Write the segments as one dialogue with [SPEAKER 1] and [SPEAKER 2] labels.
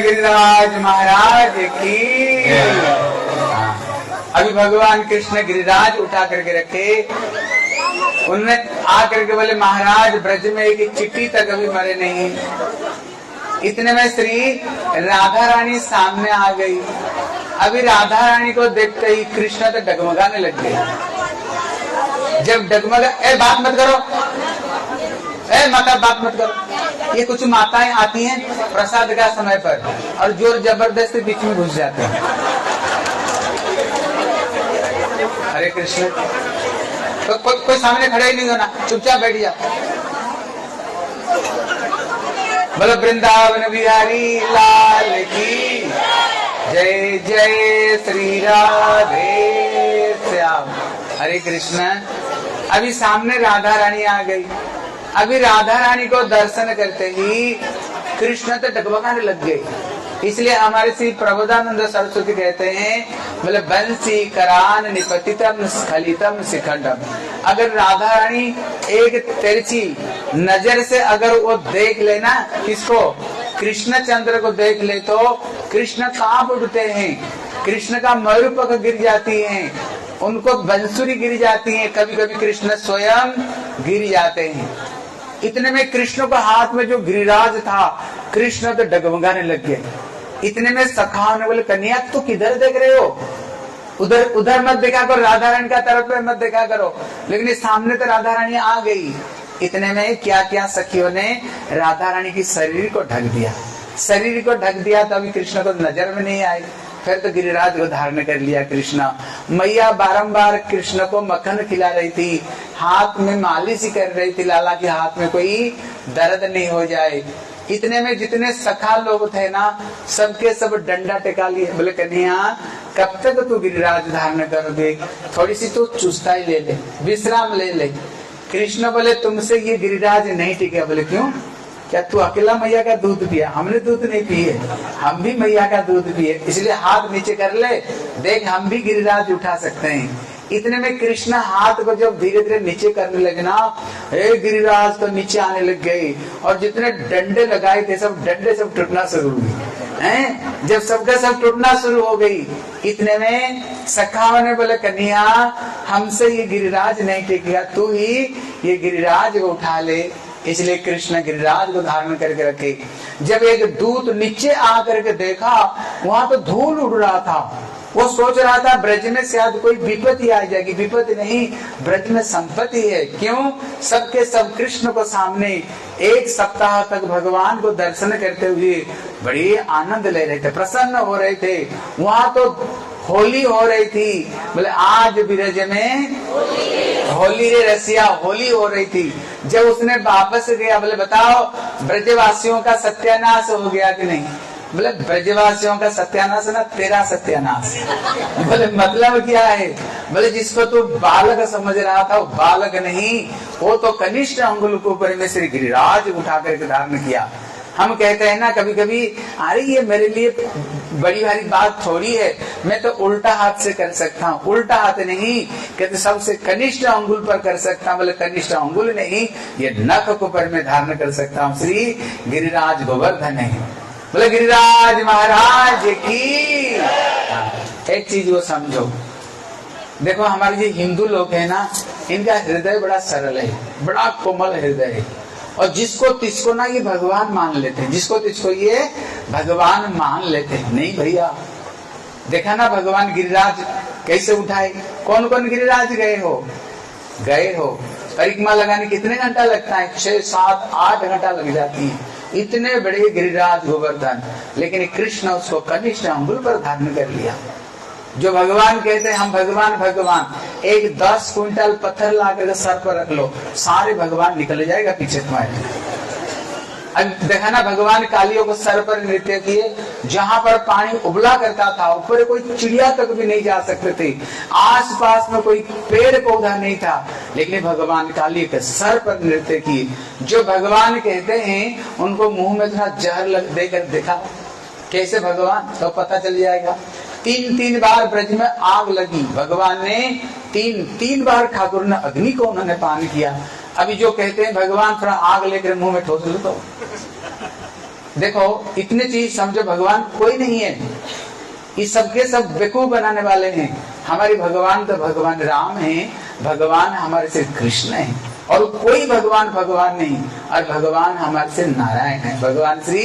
[SPEAKER 1] गिरिराज महाराज की। अभी भगवान कृष्ण गिरिराज उठा करके रखे, उनने आकर के बोले महाराज ब्रज में एक चिट्ठी तक अभी मरे नहीं। इतने में श्री राधा रानी सामने आ गई। अभी राधा रानी को देखते ही कृष्ण तो डगमगाने लग गए। जब डगमगा, ए बात मत करो, ए माता बात मत करो। ये कुछ माताएं आती हैं प्रसाद का समय पर और जोर जबरदस्ती बीच में घुस जाते हैं। हरे कृष्ण। तो कोई सामने खड़े ही नहीं होना, चुपचाप बैठ जा। बोलो वृंदावन बिहारी लाल की जय जय श्री राधे श्याम। हरे कृष्ण। अभी सामने राधा रानी आ गई। अभी राधा रानी को दर्शन करते ही कृष्ण तो डगमगाने लग गए। इसलिए हमारे श्री प्रबोधानंद सरस्वती कहते हैं, बोले बंसी करान निपतितम स्खलितम शिखंडम। अगर राधा रानी एक तिरछी नजर से अगर वो देख लेना, किसको? कृष्ण चंद्र को देख ले तो कृष्ण कांप उठते हैं, कृष्ण का मयूरपख गिर जाती है, उनको बंसुरी गिर जाती है, कभी कभी कृष्ण स्वयं गिर जाते हैं। इतने में कृष्ण को हाथ में जो गिरिराज था, कृष्ण तो डगमगाने लग गए। इतने में सखा ने बोले कन्या तो किधर देख रहे हो? उधर उधर मत देखा करो, राधा रानी का तरफ पे मत देखा करो। लेकिन इस सामने तो राधा रानी आ गई। इतने में क्या क्या सखियों ने राधा रानी की शरीर को ढक दिया। शरीर को ढक दिया तो अभी कृष्ण को नजर में नहीं आई। फिर तो गिरिराज को धारण कर लिया कृष्ण। मैया बारंबार कृष्ण को मक्खन खिला रही थी, हाथ में मालिश कर रही थी, लाला के हाथ में कोई दर्द नहीं हो जाए। इतने में जितने सखा लोग थे ना, सबके सब डंडा टेका लिए, बोले कन्हैया कब तक तू गिरिराज धारण करोगे, थोड़ी सी तू चुस्ताई ले ले, विश्राम ले ले। कृष्ण बोले तुमसे ये गिरिराज नहीं टिके। बोले क्यों? क्या तू अकेला मैया का दूध पिया? हमने दूध नहीं पिए, हम भी मैया का दूध पिए, इसलिए हाथ नीचे कर ले, देख हम भी गिरिराज उठा सकते हैं। इतने में कृष्ण हाथ को जब धीरे धीरे नीचे करने लगे ना, गिरिराज तो नीचे आने लग गए, और जितने डंडे लगाए थे सब डंडे सब टूटना शुरू हुए। जब सबका सब टूटना शुरू हो गई, इतने में सखाओं ने बोले कन्हैया हमसे ये गिरिराज नहीं टिकेगा, तू ही ये गिरिराज को उठा ले। इसलिए कृष्ण गिरिराज को धारण करके रखे। जब एक दूत नीचे आकर के देखा, वहां तो धूल उड़ रहा था, वो सोच रहा था ब्रज में शायद कोई विपत्ति आ जाएगी। विपत्ति नहीं, ब्रज में संपत्ति है। क्यों? सबके सब कृष्ण को सामने एक सप्ताह तक भगवान को दर्शन करते हुए बड़ी आनंद ले रहे थे, प्रसन्न हो रहे थे। वहां तो होली हो रही थी, बोले आज ब्रज में होली रे रसिया, होली हो रही थी। जब उसने वापस गया, बोले बताओ ब्रजवासियों का सत्यानाश हो गया कि नहीं? बोले ब्रजवासियों का सत्यानाश ना, तेरा सत्यानाश। बोले मतलब क्या है? बोले जिसको तू बालक समझ रहा था वो बालक नहीं, वो तो कनिष्ठ अंगुल को ऊपर में श्री गिरिराज उठा करके धारण किया। हम कहते हैं ना कभी कभी, अरे ये मेरे लिए बड़ी भारी बात थोड़ी है, मैं तो उल्टा हाथ से कर सकता हूँ। उल्टा हाथ नहीं कहते, सबसे कनिष्ठ अंगुल पर कर सकता हूँ। बोले कनिष्ठ अंगुल नहीं, ये नख को पर में धारण कर सकता हूँ। श्री गिरिराज गोवर्धन है। बोले गिरिराज महाराज की। एक चीज वो समझो, देखो हमारे जो हिंदू लोग है ना, इनका हृदय बड़ा सरल है, बड़ा कोमल हृदय है, और जिसको तिसको ना ये भगवान मान लेते हैं, जिसको तिसको ये भगवान मान लेते हैं। नहीं भैया, देखा ना भगवान गिरिराज कैसे उठाए। कौन कौन गिरिराज गए हो परिक्रमा लगाने कितने घंटा लगता है? 6, 7, 8 घंटा लग जाती है, इतने बड़े गिरिराज गोवर्धन। लेकिन कृष्ण उसको कनिष्ठ अंगुल पर धारण कर लिया। जो भगवान कहते हैं हम भगवान भगवान, एक 10 क्विंटल पत्थर ला कर सर पर रख लो, सारे भगवान निकल जाएगा पीछे तुम्हारे। अब देखा ना भगवान कालियों को सर पर नृत्य किए, जहां पर पानी उबला करता था, ऊपर कोई चिड़िया तक भी नहीं जा सकते थे, आसपास में कोई पेड़ पौधा नहीं था, लेकिन भगवान काली के सर पर नृत्य किए। जो भगवान कहते हैं उनको मुंह में थोड़ा जहर देकर देखा कैसे भगवान, तो पता चल जाएगा। 3 बार ब्रज में आग लगी, भगवान ने 3 बार ठाकुर ने अग्नि को उन्होंने पान किया। अभी जो कहते हैं भगवान थोड़ा आग लेकर मुंह में ठोस लो, तो देखो इतने चीज समझो, भगवान कोई नहीं है, ये सबके सब बेवकूफ बनाने वाले हैं। हमारे भगवान तो भगवान राम है, भगवान हमारे से कृष्ण है, और कोई भगवान नहीं। और भगवान हमारे से नारायण है, भगवान श्री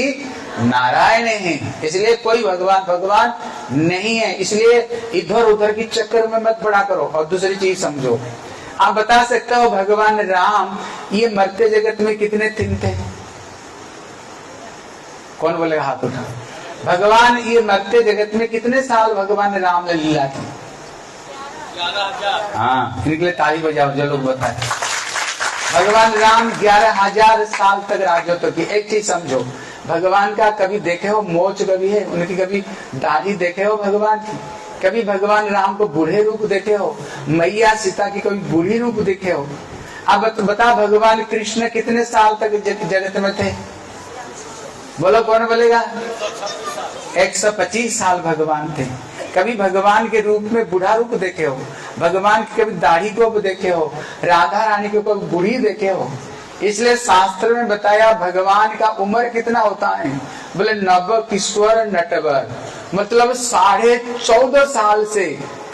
[SPEAKER 1] नारायण है, इसलिए कोई भगवान नहीं है। इसलिए इधर उधर की चक्कर में मत पड़ा करो। और दूसरी चीज समझो, आप बता सकते हो भगवान राम ये मरते जगत में कितने दिन थे? कौन बोलेगा? हाथ उठा। भगवान ये मरते जगत में कितने साल भगवान राम ने लीला की? हाँ, इनके लिए ताली बजाओ जो लोग बताए। भगवान राम 11,000 साल तक राजत्व की। एक चीज समझो, भगवान का कभी देखे हो मोच कभी है? उनकी कभी दाढ़ी देखे हो भगवान की? कभी भगवान राम को बूढ़े रूप देखे हो? मैया सीता की कभी बूढ़ी रूप देखे हो? अब बता भगवान कृष्ण कितने साल तक जगत में थे? बोलो कौन बोलेगा? 125 साल भगवान थे। कभी भगवान के रूप में बूढ़ा रूप देखे हो? भगवान की कभी दाढ़ी को देखे हो? राधा रानी को कभी बूढ़ी देखे हो? इसलिए शास्त्र में बताया भगवान का उम्र कितना होता है, बोले नव किशोर नटवर, मतलब 14.5 साल से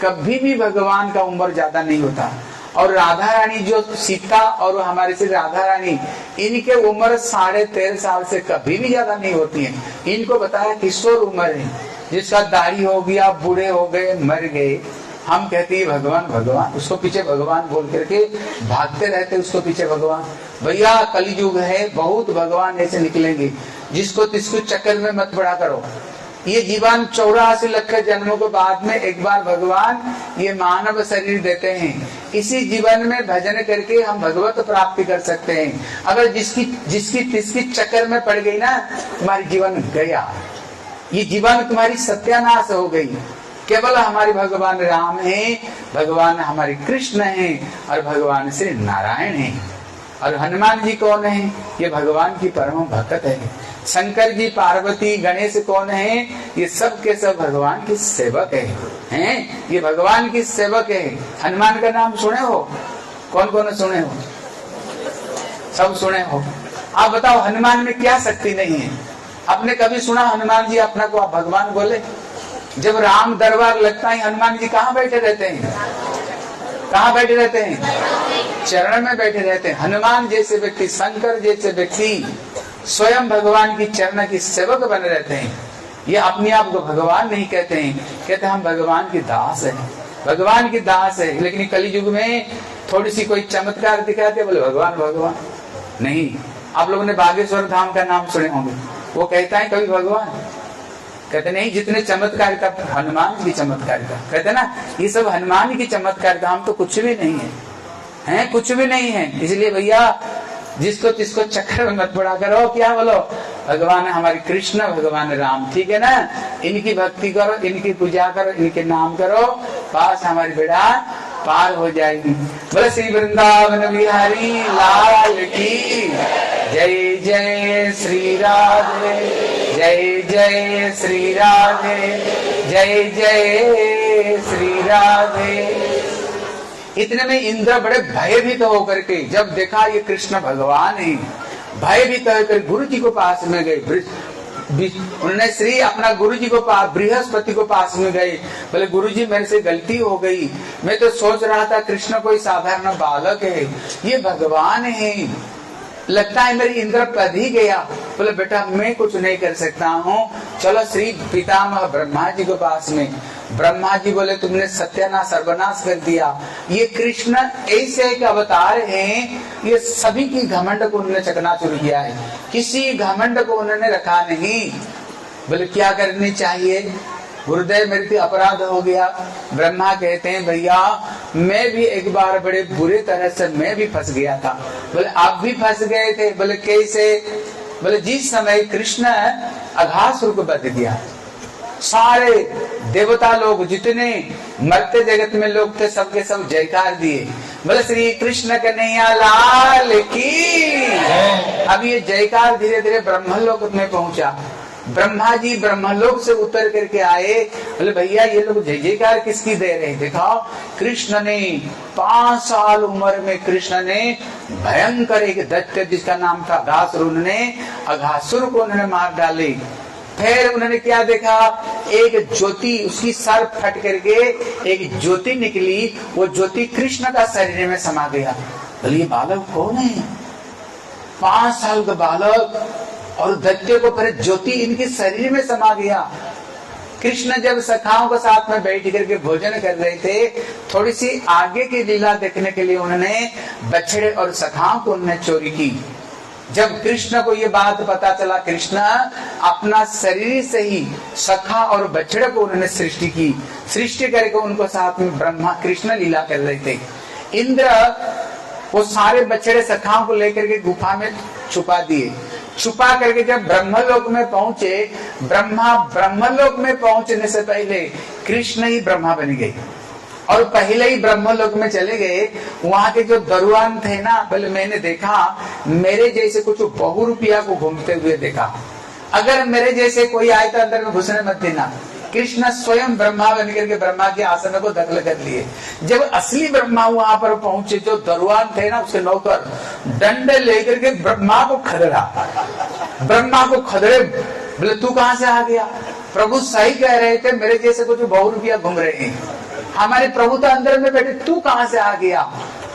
[SPEAKER 1] कभी भी भगवान का उम्र ज्यादा नहीं होता। और राधा रानी जो सीता और हमारे से राधा रानी, इनके उम्र 13.5 साल से कभी भी ज्यादा नहीं होती है। इनको बताया किशोर उम्र है, जिसका दाढ़ी हो गया, बूढ़े हो गए, मर गए, हम कहते हैं भगवान, उसको पीछे भगवान बोल करके भागते रहते, उसको पीछे भगवान। भैया कलयुग है, बहुत भगवान ऐसे निकलेंगे, जिसको तिसको चक्कर में मत पड़ा करो। ये जीवन 84 लाख जन्मों के बाद में एक बार भगवान ये मानव शरीर देते हैं। इसी जीवन में भजन करके हम भगवत प्राप्ति कर सकते हैं। अगर जिसकी तिसकी चक्कर में पड़ गई ना, तुम्हारी जीवन गया, ये जीवन तुम्हारी सत्यानाश हो गई। केवल हमारे भगवान राम है, भगवान हमारे कृष्ण है और भगवान श्री नारायण है। और हनुमान जी कौन है? ये भगवान की परम भक्त है। शंकर जी, पार्वती, गणेश कौन है? ये सब के सब भगवान के सेवक हैं। ये भगवान की सेवक है। हनुमान का नाम सुने हो? कौन कौन सुने हो? सब सुने हो। आप बताओ हनुमान में क्या शक्ति नहीं है? आपने कभी सुना हनुमान जी अपना को आप भगवान बोले? जब राम दरबार लगता है, हनुमान जी कहाँ बैठे रहते हैं? कहाँ बैठे रहते हैं? चरण में बैठे रहते हैं। हनुमान जैसे व्यक्ति, शंकर जैसे व्यक्ति स्वयं भगवान की चरण की सेवक बने रहते हैं। ये अपने आप को भगवान नहीं कहते हैं, कहते हम भगवान की दास है, भगवान की दास है। लेकिन कलयुग में थोड़ी सी कोई चमत्कार दिखाते बोले भगवान भगवान नहीं। आप लोगों ने बागेश्वर धाम का नाम सुने होंगे, वो कहता है कभी भगवान, कहते नहीं जितने चमत्कारिता हनुमान की चमत्कारिता, कहते ना ये सब हनुमान की चमत्कारिता, हम तो कुछ भी नहीं है, कुछ भी नहीं है। इसलिए भैया जिसको तिसको चक्कर में मत पड़ा करो, क्या बोलो भगवान हमारे कृष्ण, भगवान राम, ठीक है ना। इनकी भक्ति करो, इनकी पूजा करो, इनके नाम करो, पास हमारी बेड़ा पार हो जाएगी। बोले श्री वृंदावन बिहारी लाल की जय। जय श्री राधे, जय जय श्री राधे, जय जय श्री राधे। इतने में इंद्र बड़े भयभीत होकर के जब देखा ये कृष्ण भगवान है, भयभीत होकर गुरु जी को पास में गए। उन्होंने श्री अपना गुरु जी को पास, बृहस्पति को पास में गए। बोले गुरु जी मेरे से गलती हो गई, मैं तो सोच रहा था कृष्ण कोई साधारण बालक है, ये भगवान है, लगता है मेरी इंद्र पद ही गया। बोले बेटा मैं कुछ नहीं कर सकता हूँ, चलो श्री पितामह ब्रह्मा जी के पास में। ब्रह्मा जी बोले तुमने सत्यानाश सर्वनाश कर दिया। ये कृष्ण ऐसे एक अवतार हैं, ये सभी की घमंड को उन्होंने चकनाचूर किया है, किसी घमंड को उन्होंने रखा नहीं। बोले क्या करनी चाहिए? गुरुदेव मेरे से अपराध हो गया। ब्रह्मा कहते हैं भैया मैं भी एक बार बड़े बुरे तरह से मैं भी फंस गया था। बोले आप भी फंस गए थे? बोले कैसे? बोले जिस समय कृष्ण अघासुर को वध दिया, सारे देवता लोग जितने मरते जगत में लोग थे सबके सब जयकार दिए, बोले श्री कृष्ण कन्हैया लाल की। अब ये जयकार धीरे धीरे ब्रह्मलोक में पहुंचा। ब्रह्मा जी ब्रह्मलोक से उतर करके आए, बोले भैया ये लोग जय जयकार किसकी दे रहे हैं? दिखाओ कृष्ण ने 5 साल उम्र में कृष्ण ने भयंकर एक दैत्य जिसका नाम था अघासुर, ने अघासुर को उन्होंने मार डाले। फिर उन्होंने क्या देखा? एक ज्योति, उसकी सर फट करके एक ज्योति निकली, वो ज्योति कृष्ण का शरीर में समा गया। बोले ये बालक कौन है? 5 साल का बालक और दैत्य को फिर ज्योति इनके शरीर में समा गया। कृष्ण जब सखाओं के साथ में बैठ करके भोजन कर रहे थे, थोड़ी सी आगे की लीला देखने के लिए उन्होंने बछड़े और सखाओं को उन्होंने चोरी की। जब कृष्ण को ये बात पता चला, कृष्ण अपना शरीर से ही सखा और बछड़े को उन्होंने सृष्टि की, सृष्टि करके उनको साथ में ब्रह्मा कृष्ण लीला कर रहे थे। इंद्र वो सारे बछड़े सखाओं को लेकर के गुफा में छुपा दिए। छुपा करके जब ब्रह्मलोक में पहुंचे, ब्रह्मलोक में पहुंचने से पहले कृष्ण ही ब्रह्मा बन गए और पहले ही ब्रह्मलोक में चले गए। वहां के जो दरुआन थे ना, बोले मैंने देखा मेरे जैसे कुछ बहुरूपिया को घूमते हुए देखा, अगर मेरे जैसे कोई आए तो अंदर में घुसने मत देना। कृष्ण स्वयं ब्रह्मा बन करके ब्रह्मा के आसन को दखल कर लिए। जब असली ब्रह्मा वहां पर पहुंचे, जो दरबान थे ना उसके नौकर डंडे लेकर के ब्रह्मा को खदेड़ा, ब्रह्मा को खदेड़े। बोले तू कहां से आ गया? प्रभु सही कह रहे थे, मेरे जैसे कुछ बहुरूपिया घूम रहे हैं, हमारे प्रभु तो अंदर में बैठे, तू कहां से आ गया?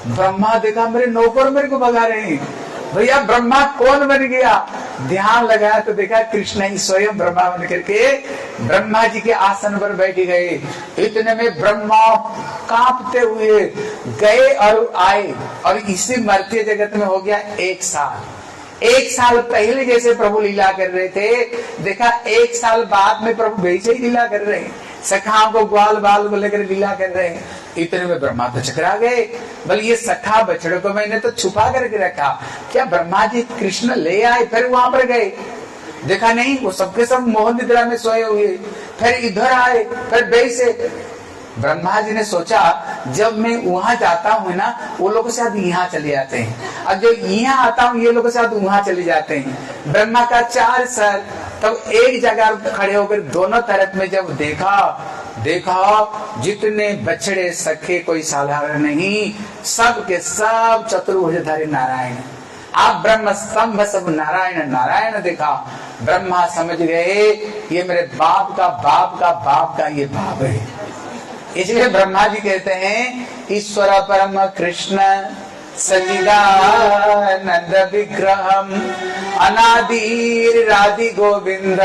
[SPEAKER 1] ब्रह्मा देखा मेरे नौकर मेरे को भगा रहे हैं। भैया ब्रह्मा कौन बन गया? ध्यान लगाया तो देखा कृष्ण ही स्वयं ब्रह्मा बन करके ब्रह्मा जी के आसन पर बैठ गए। इतने में ब्रह्मा कांपते हुए गए और आए, और इसी मर्त्य जगत में हो गया 1 साल। 1 साल पहले जैसे प्रभु लीला कर रहे थे, देखा 1 साल बाद में प्रभु वैसे ही लीला कर रहे हैं, सखाओं को ग्वाल बाल को लेकर लीला कर रहे हैं। इतने में ब्रह्मा तो चकरा गए, बोले ये सखा बछड़े को मैंने तो छुपा करके रखा, क्या ब्रह्मा जी कृष्ण ले आए? फिर वहां पर गए, देखा नहीं, वो सबके सब मोह निद्रा में सोए हुए। फिर इधर आए, फिर वैसे ब्रह्मा जी ने सोचा जब मैं वहां जाता हूँ ना, वो लोग शायद यहाँ चले जाते हैं, अब जब यहाँ आता हूँ ये लोग शायद वहां चले जाते हैं। ब्रह्मा का 4 सर, तब एक जगह खड़े होकर दोनों तरफ में जब देखा जितने बछड़े सखे कोई साधारण नहीं, सब के सब चतुर्भुजधारी नारायण। आप ब्रह्म स्तंभ सब नारायण नारायण देखा। ब्रह्मा समझ गए ये मेरे बाप का ये बाप है। इसलिए ब्रह्मा जी कहते हैं ईश्वर परम कृष्ण सच्चिदानंद विग्रहम अनादिरादि गोविंद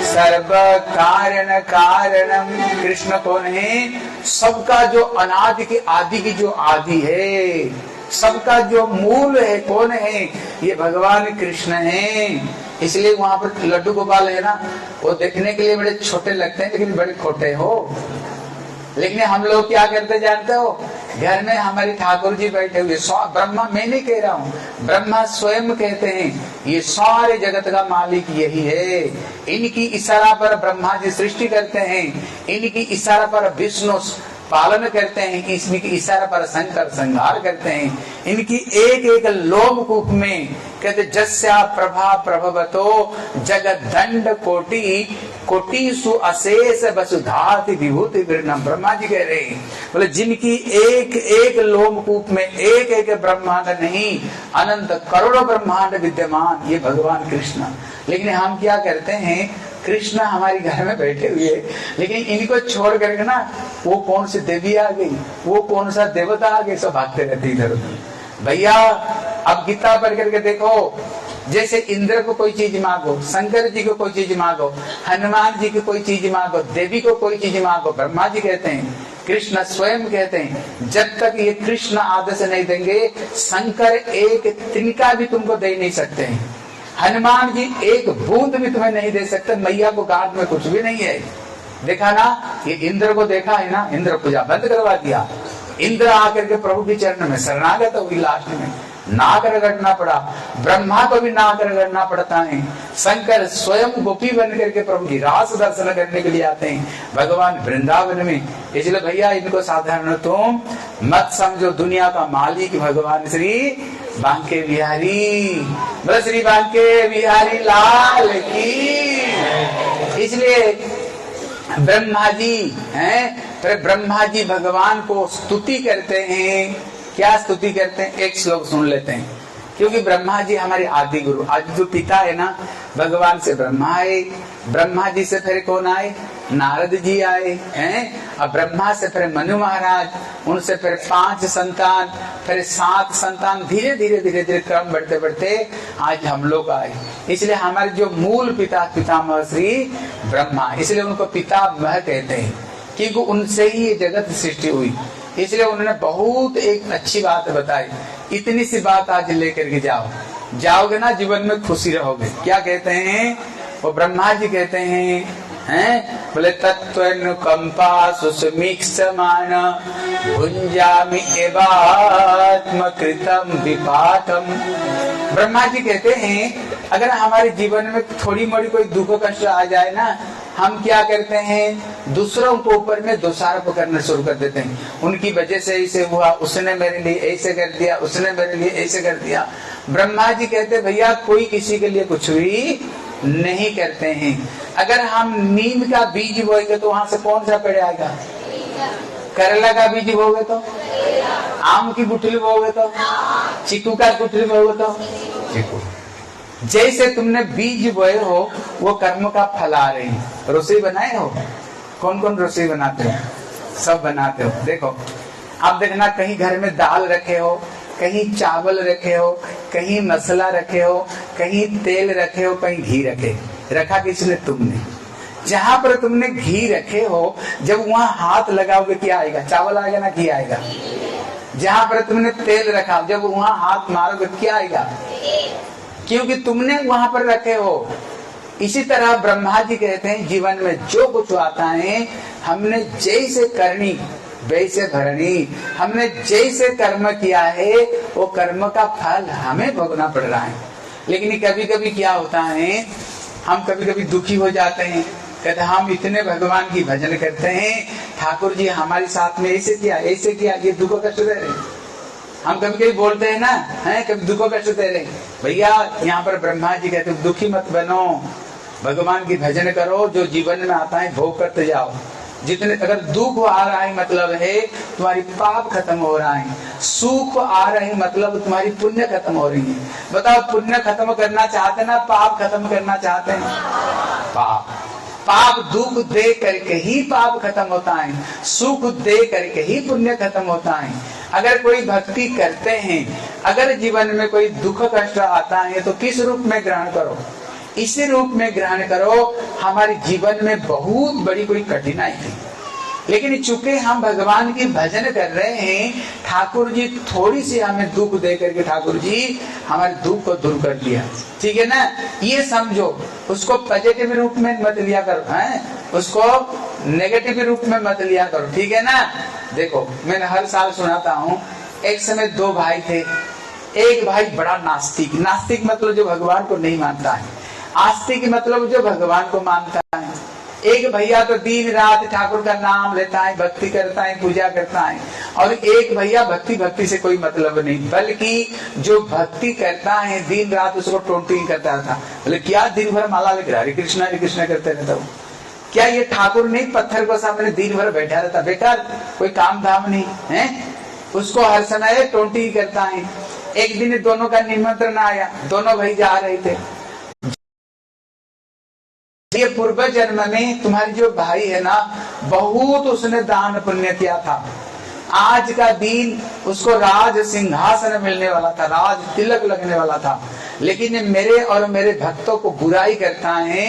[SPEAKER 1] सर्व कारण कारणम। कृष्ण कौन है? सबका जो अनादि की आदि की जो आदि है, सबका जो मूल है, कौन है? ये भगवान कृष्ण है। इसलिए वहां पर लड्डू गोपाल है ना, वो देखने के लिए बड़े छोटे लगते हैं लेकिन बड़े खोटे हो। लेकिन हम लोग क्या करते जानते हो? घर में हमारे ठाकुर जी बैठे हुए, ब्रह्मा, मैं नहीं कह रहा हूँ, ब्रह्मा स्वयं कहते हैं ये सारे जगत का मालिक यही है। इनकी इशारा पर ब्रह्मा जी सृष्टि करते हैं, इनकी इशारा पर विष्णु पालन करते हैं, इसकी इशारा पर शंकर संहार करते हैं। इनकी एक एक लोम कूप में कहते जस्या प्रभा प्रभवतो जगत दंड कोटि कोटिषु अशेष वसुधाति विभूति विर्णम। ब्रह्मा जी कह रहे हैं, बोले जिनकी एक एक लोम कूप में एक एक ब्रह्मांड नहीं, अनंत करोड़ों ब्रह्मांड विद्यमान, ये भगवान कृष्ण। लेकिन हम क्या करते हैं, कृष्ण हमारे घर में बैठे हुए, लेकिन इनको छोड़ करके ना वो कौन सी देवी आ गई, वो कौन सा देवता आ गए, सब भागते रहते इधर उधर। भैया अब गीता पढ़ करके देखो, जैसे इंद्र को कोई चीज मांगो, शंकर जी को कोई चीज मांगो, हनुमान जी को कोई चीज मांगो, देवी को कोई चीज मांगो, ब्रह्मा जी कहते हैं, कृष्ण स्वयं कहते हैं जब तक ये कृष्ण आदेश नहीं देंगे, शंकर एक तिनका भी तुमको दे नहीं सकते हैं, हनुमान जी एक बूंद भी तुम्हें नहीं दे सकते, मैया को गांठ में कुछ भी नहीं है। देखा ना, ये इंद्र को देखा है ना, इंद्र पूजा बंद करवा दिया। इंद्र आकर के प्रभु के चरण में शरणागत हुई, लास्ट में नाक रगड़ना पड़ा, ब्रह्मा को भी नाक रगड़ना पड़ता है। शंकर स्वयं गोपी बन करके प्रभु की रास दर्शन करने के लिए आते हैं भगवान वृंदावन में। इसलिए भैया इनको साधारण तुम मत समझो, दुनिया का मालिक भगवान श्री बांके बिहारी, बस श्री बांके बिहारी लाल की। इसलिए ब्रह्मा जी हैं, फिर ब्रह्मा जी भगवान को स्तुति करते हैं। क्या स्तुति करते हैं? एक श्लोक सुन लेते हैं, क्योंकि ब्रह्मा जी हमारे आदि गुरु, आदि जो पिता है ना, भगवान से ब्रह्मा आए, ब्रह्मा जी से फिर कौन आए? नारद जी आए हैं, अब ब्रह्मा से फिर मनु महाराज, उनसे फिर 5 संतान, फिर 7 संतान, धीरे धीरे धीरे धीरे क्रम बढ़ते बढ़ते आज हम लोग आए। इसलिए हमारे जो मूल पितामह श्री ब्रह्मा, इसलिए उनको पितामह कहते हैं, क्योंकि उनसे ही ये जगत सृष्टि हुई। इसलिए उन्होंने बहुत एक अच्छी बात बताई। इतनी सी बात आज लेकर के जाओगे ना, जीवन में खुशी रहोगे। क्या कहते हैं वो? ब्रह्मा जी कहते हैं बोले तत्त्वानुकंपा सुसमीक्षमान भुंजामि एवात्म कृतम विपातम। ब्रह्मा जी कहते हैं अगर हमारे जीवन में थोड़ी मोड़ी कोई दुख कष्ट आ जाए ना, हम क्या करते हैं? दूसरों के ऊपर में दोषारोप करना शुरू कर देते हैं। उनकी वजह से ऐसे हुआ, उसने मेरे लिए ऐसे कर दिया, उसने मेरे लिए ऐसे कर दिया। ब्रह्मा जी कहते भैया कोई किसी के लिए कुछ भी नहीं करते हैं। अगर हम नीम का बीज बोएंगे तो वहां से कौन सा पेड़ आएगा? करेला का बीज बोओगे तो, आम की गुठली बोओगे तो, चीकू का गुठली बोओगे तो चीकू। जैसे तुमने बीज बोए हो वो कर्म का फल आ रही। रसोई बनाए हो? कौन कौन रसोई बनाते हो? सब बनाते हो। देखो आप देखना, कहीं घर में दाल रखे हो, कहीं चावल रखे हो, कहीं मसाला रखे हो, कहीं तेल रखे हो, कहीं घी रखा किसने? तुमने। जहां पर तुमने घी रखे हो, जब वहां हाथ लगाओगे क्या आएगा? चावल आएगा ना घी आएगा? जहां पर तुमने तेल रखा, जब वहां हाथ मारोगे क्या आएगा? क्योंकि तुमने वहां पर रखे हो। इसी तरह ब्रह्मा जी कहते हैं जीवन में जो कुछ आता है हमने जैसे करनी वैसे भरनी, हमने जैसे कर्म किया है वो कर्म का फल हमें भोगना पड़ रहा है। लेकिन कभी कभी क्या होता है, हम कभी कभी दुखी हो जाते हैं, कहते हम इतने भगवान की भजन करते हैं, ठाकुर जी हमारे साथ में ऐसे किया ये दुख कष्ट दे रहे। हम कभी कभी बोलते हैं ना, है कभी दुख कष्ट दे रहे। भैया यहाँ पर ब्रह्मा जी कहते दुखी मत बनो, भगवान की भजन करो, जो जीवन में आता है भोग करते जाओ। जितने अगर दुख आ रहा है मतलब है तुम्हारी पाप खत्म हो रहा है, सुख आ रहे हैं मतलब तुम्हारी पुण्य खत्म हो रही है। बताओ पुण्य खत्म करना चाहते हैं ना पाप खत्म करना चाहते हैं? पाप दुख दे करके ही पाप खत्म होता है, सुख दे करके ही पुण्य खत्म होता है। अगर कोई भक्ति करते हैं, अगर जीवन में कोई दुख कष्ट आता है तो किस रूप में ग्रहण करो? इसी रूप में ग्रहण करो। हमारे जीवन में बहुत बड़ी कोई कठिनाई थी, लेकिन चूंकि हम भगवान की भजन कर रहे हैं, ठाकुर जी थोड़ी सी हमें दुख दे करके ठाकुर जी हमारे दुख को दूर कर दिया। ठीक है ना, ये समझो। उसको पॉजिटिव रूप में मत लिया करो, है उसको नेगेटिव रूप में मत लिया करो। ठीक है ना। देखो मैंने हर साल सुनाता हूँ, एक समय दो भाई थे। एक भाई बड़ा नास्तिक, नास्तिक मतलब जो भगवान को नहीं मानता है, आस्तिक मतलब जो भगवान को मानता है। एक भैया तो दिन रात ठाकुर का नाम लेता है, भक्ति करता है, पूजा करता है। और एक भैया भक्ति से कोई मतलब नहीं, बल्कि जो भक्ति करता है दिन रात उसको टोंटिंग करता था। बोले क्या दिन भर माला लेकर हरे कृष्णा करते रहता हूँ? क्या ये ठाकुर नहीं पत्थर को सामने दिन भर बैठा रहता? बेकार, कोई काम धाम नहीं है, उसको हर समय टोंटिंग करता है। एक दिन दोनों का निमंत्रण आया, दोनों भाई जा रहे थे। ये पूर्व जन्म में तुम्हारी जो भाई है ना, बहुत उसने दान पुण्य किया था। आज का दिन उसको राज सिंहासन मिलने वाला था, राज तिलक लगने वाला था, लेकिन मेरे और मेरे भक्तों को बुराई करता है,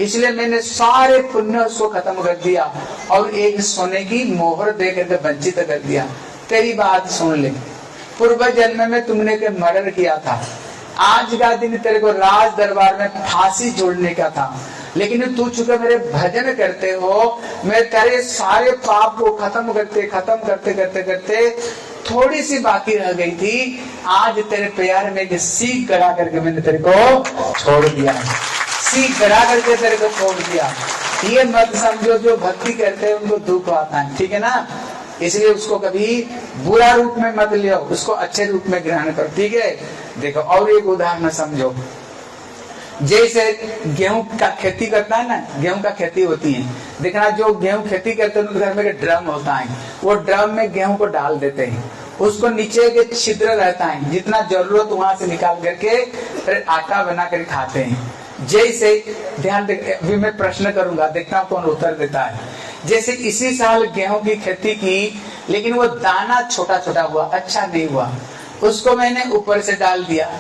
[SPEAKER 1] इसलिए मैंने सारे पुण्य उसको खत्म कर दिया और एक सोने की मोहर दे करके वंचित कर दिया। तेरी बात सुन ले, पूर्व जन्म में तुमने के मर्डर किया था, आज का दिन तेरे को राज दरबार में फांसी जोड़ने का था, लेकिन तू चूंकि मेरे भजन करते हो, मैं तेरे सारे पाप को खत्म करते थोड़ी सी बाकी रह गई थी। आज तेरे प्यार में एक सीख गड़ा करके मैंने तेरे को छोड़ दिया, सीख गड़ा करके तेरे को छोड़ दिया। ये मत समझो जो भक्ति करते हैं उनको दुख आता है। ठीक है ना, इसलिए उसको कभी बुरा रूप में मत लियो, उसको अच्छे रूप में ग्रहण करो। ठीक है। देखो और एक उदाहरण समझो, जैसे गेहूं का खेती करता है ना, गेहूं का खेती होती है, देखना जो गेहूं खेती करते हैं उनके घर में ड्रम होता है, वो ड्रम में गेहूं को डाल देते हैं, उसको नीचे के छिद्र रहता है, जितना जरूरत वहां से निकाल करके फिर आटा बना कर खाते हैं। जैसे ध्यान दे, अभी मैं प्रश्न करूंगा, देखता हूँ कौन उत्तर देता है। जैसे इसी साल गेहूं की खेती की, लेकिन वो दाना छोटा छोटा हुआ, अच्छा नहीं हुआ, उसको मैंने ऊपर से डाल दिया।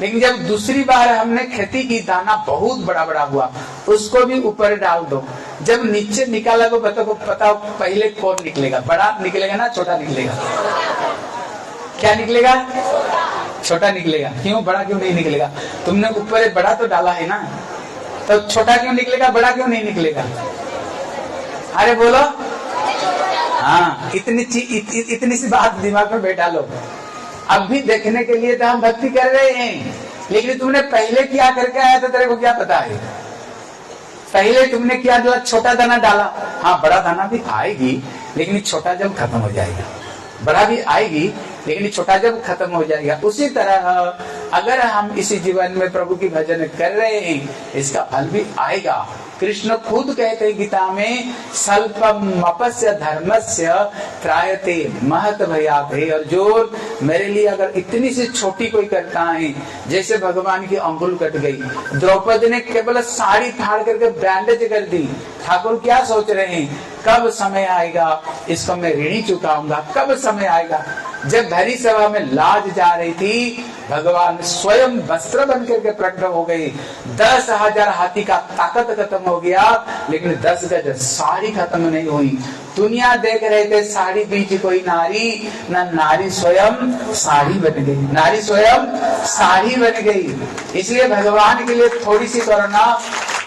[SPEAKER 1] लेकिन जब दूसरी बार हमने खेती की, दाना बहुत बड़ा बड़ा हुआ, उसको भी ऊपर डाल दो। जब नीचे निकाला तो पता पहले कौन निकलेगा? बड़ा निकलेगा ना छोटा निकलेगा? क्या निकलेगा? छोटा निकलेगा। क्यों? बड़ा क्यों नहीं निकलेगा? तुमने ऊपर बड़ा तो डाला है ना, तो छोटा क्यों निकलेगा, बड़ा क्यों नहीं निकलेगा? अरे बोलो। हाँ, इतनी सी बात दिमाग में बैठा लो। अब भी देखने के लिए तो हम भक्ति कर रहे हैं, लेकिन तुमने पहले क्या करके आया था तेरे को क्या पता है? पहले तुमने क्या डाला? छोटा दाना डाला। हाँ, बड़ा दाना भी आएगी, लेकिन छोटा जब खत्म हो जाएगा। बड़ा भी आएगी, लेकिन छोटा जब खत्म हो जाएगा। उसी तरह अगर हम इसी जीवन में प्रभु की भजन कर रहे हैं, इसका फल भी आएगा। कृष्ण खुद कहते हैं गीता में, स्वल्पम अपस्य धर्मस्य त्रायते महत भयात्। हे अर्जुन, मेरे लिए अगर इतनी सी छोटी कोई करता है, जैसे भगवान की अंगुल कट गई, द्रौपदी ने केवल साड़ी फाड़ करके बैंडेज कर दी। ठाकुर क्या सोच रहे हैं? कब समय आएगा इसको मैं ऋणी चुकाऊंगा, कब समय आएगा? जब भरी सभा में लाज जा रही थी, भगवान स्वयं वस्त्र बन करके प्रकट हो गए। 10,000 हाथी का ताकत खत्म हो गया, लेकिन 10 गज साड़ी खत्म नहीं हुई। दुनिया देख रहे थे साड़ी बीच कोई नारी, ना नारी स्वयं साड़ी बन गई, नारी स्वयं साड़ी बन गई। इसलिए भगवान के लिए थोड़ी सी करुणा,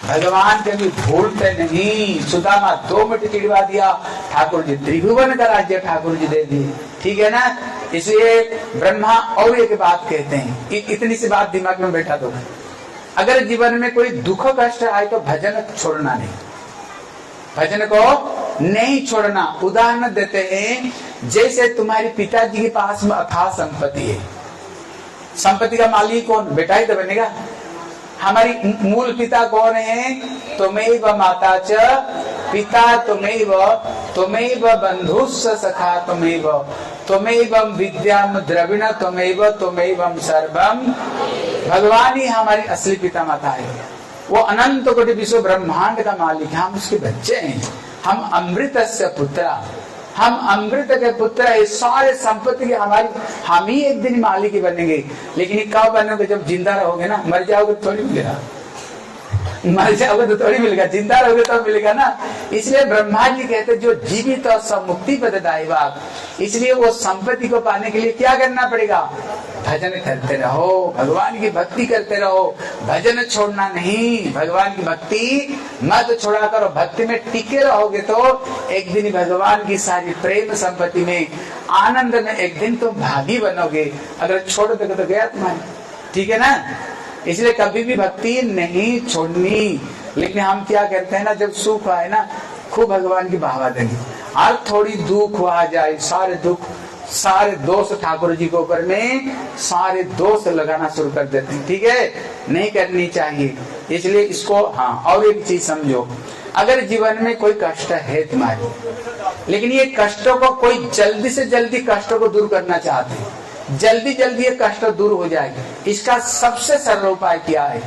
[SPEAKER 1] भगवान कभी भूलते नहीं। सुदामा 2 मिनट चिड़वा दिया, ठाकुर जी त्रिभुवन का राज्य ठाकुर जी दे दिए, ठीक है ना। इसलिए ब्रह्मा और एक बात कहते हैं, इतनी सी बात दिमाग में बैठा दो, अगर जीवन में कोई दुख कष्ट आए तो भजन छोड़ना नहीं, भजन को नहीं छोड़ना। उदाहरण देते हैं, जैसे तुम्हारे पिताजी के पास में अथाह संपत्ति है, संपत्ति का मालिक कौन? बेटा ही तो बनेगा। हमारी मूल पिता कौन है? तुमैव माता च पिता तुमैव, तुमैव बंधुस्स सखा तुमैव, तुमैव विद्याम द्रविण तुमैव, तुमैव सर्वम। भगवान ही हमारी असली पिता माता है। वो अनंत कोटि विश्व ब्रह्मांड का मालिक है, हम उसके बच्चे हैं। हम अमृतस्य पुत्रा, हम अमृत के पुत्र है। सारे संपत्ति के हमारी, हम ही एक दिन मालिक ही बनेंगे। लेकिन ये कब बनोगे? जब जिंदा रहोगे ना। मर जाओगे तो थोड़ी मिलेगा, मर जाओगे तो थोड़ी मिलेगा, जिंदा रहोगे तो मिलेगा ना। इसलिए ब्रह्मा जी कहते जो जीवित और सब मुक्ति पददायक, इसलिए वो संपत्ति को पाने के लिए क्या करना पड़ेगा? भजन करते रहो, भगवान की भक्ति करते रहो, भजन छोड़ना नहीं। भगवान की भक्ति मत छोड़ा करो, भक्ति में टिके रहोगे तो एक दिन भगवान की सारी प्रेम संपत्ति में, आनंद में एक दिन तुम भागी बनोगे। अगर छोड़ दोगे तो गया तुम्हारी, ठीक है ना। इसलिए कभी भी भक्ति नहीं छोड़नी। लेकिन हम क्या करते हैं ना, जब सुख आए ना, खूब भगवान की भावा देंगे, और थोड़ी दुख आ जाए, सारे दुख, सारे दोष ठाकुर जी के ऊपर में सारे दोष लगाना शुरू कर देते हैं, ठीक है, नहीं करनी चाहिए। इसलिए इसको, हाँ, और एक चीज समझो, अगर जीवन में कोई कष्ट है तुम्हारे, लेकिन ये कष्टों को कोई जल्दी से जल्दी कष्टों को दूर करना चाहते हैं, जल्दी जल्दी ये कष्ट दूर हो जाएगा, इसका सबसे सरल उपाय क्या है?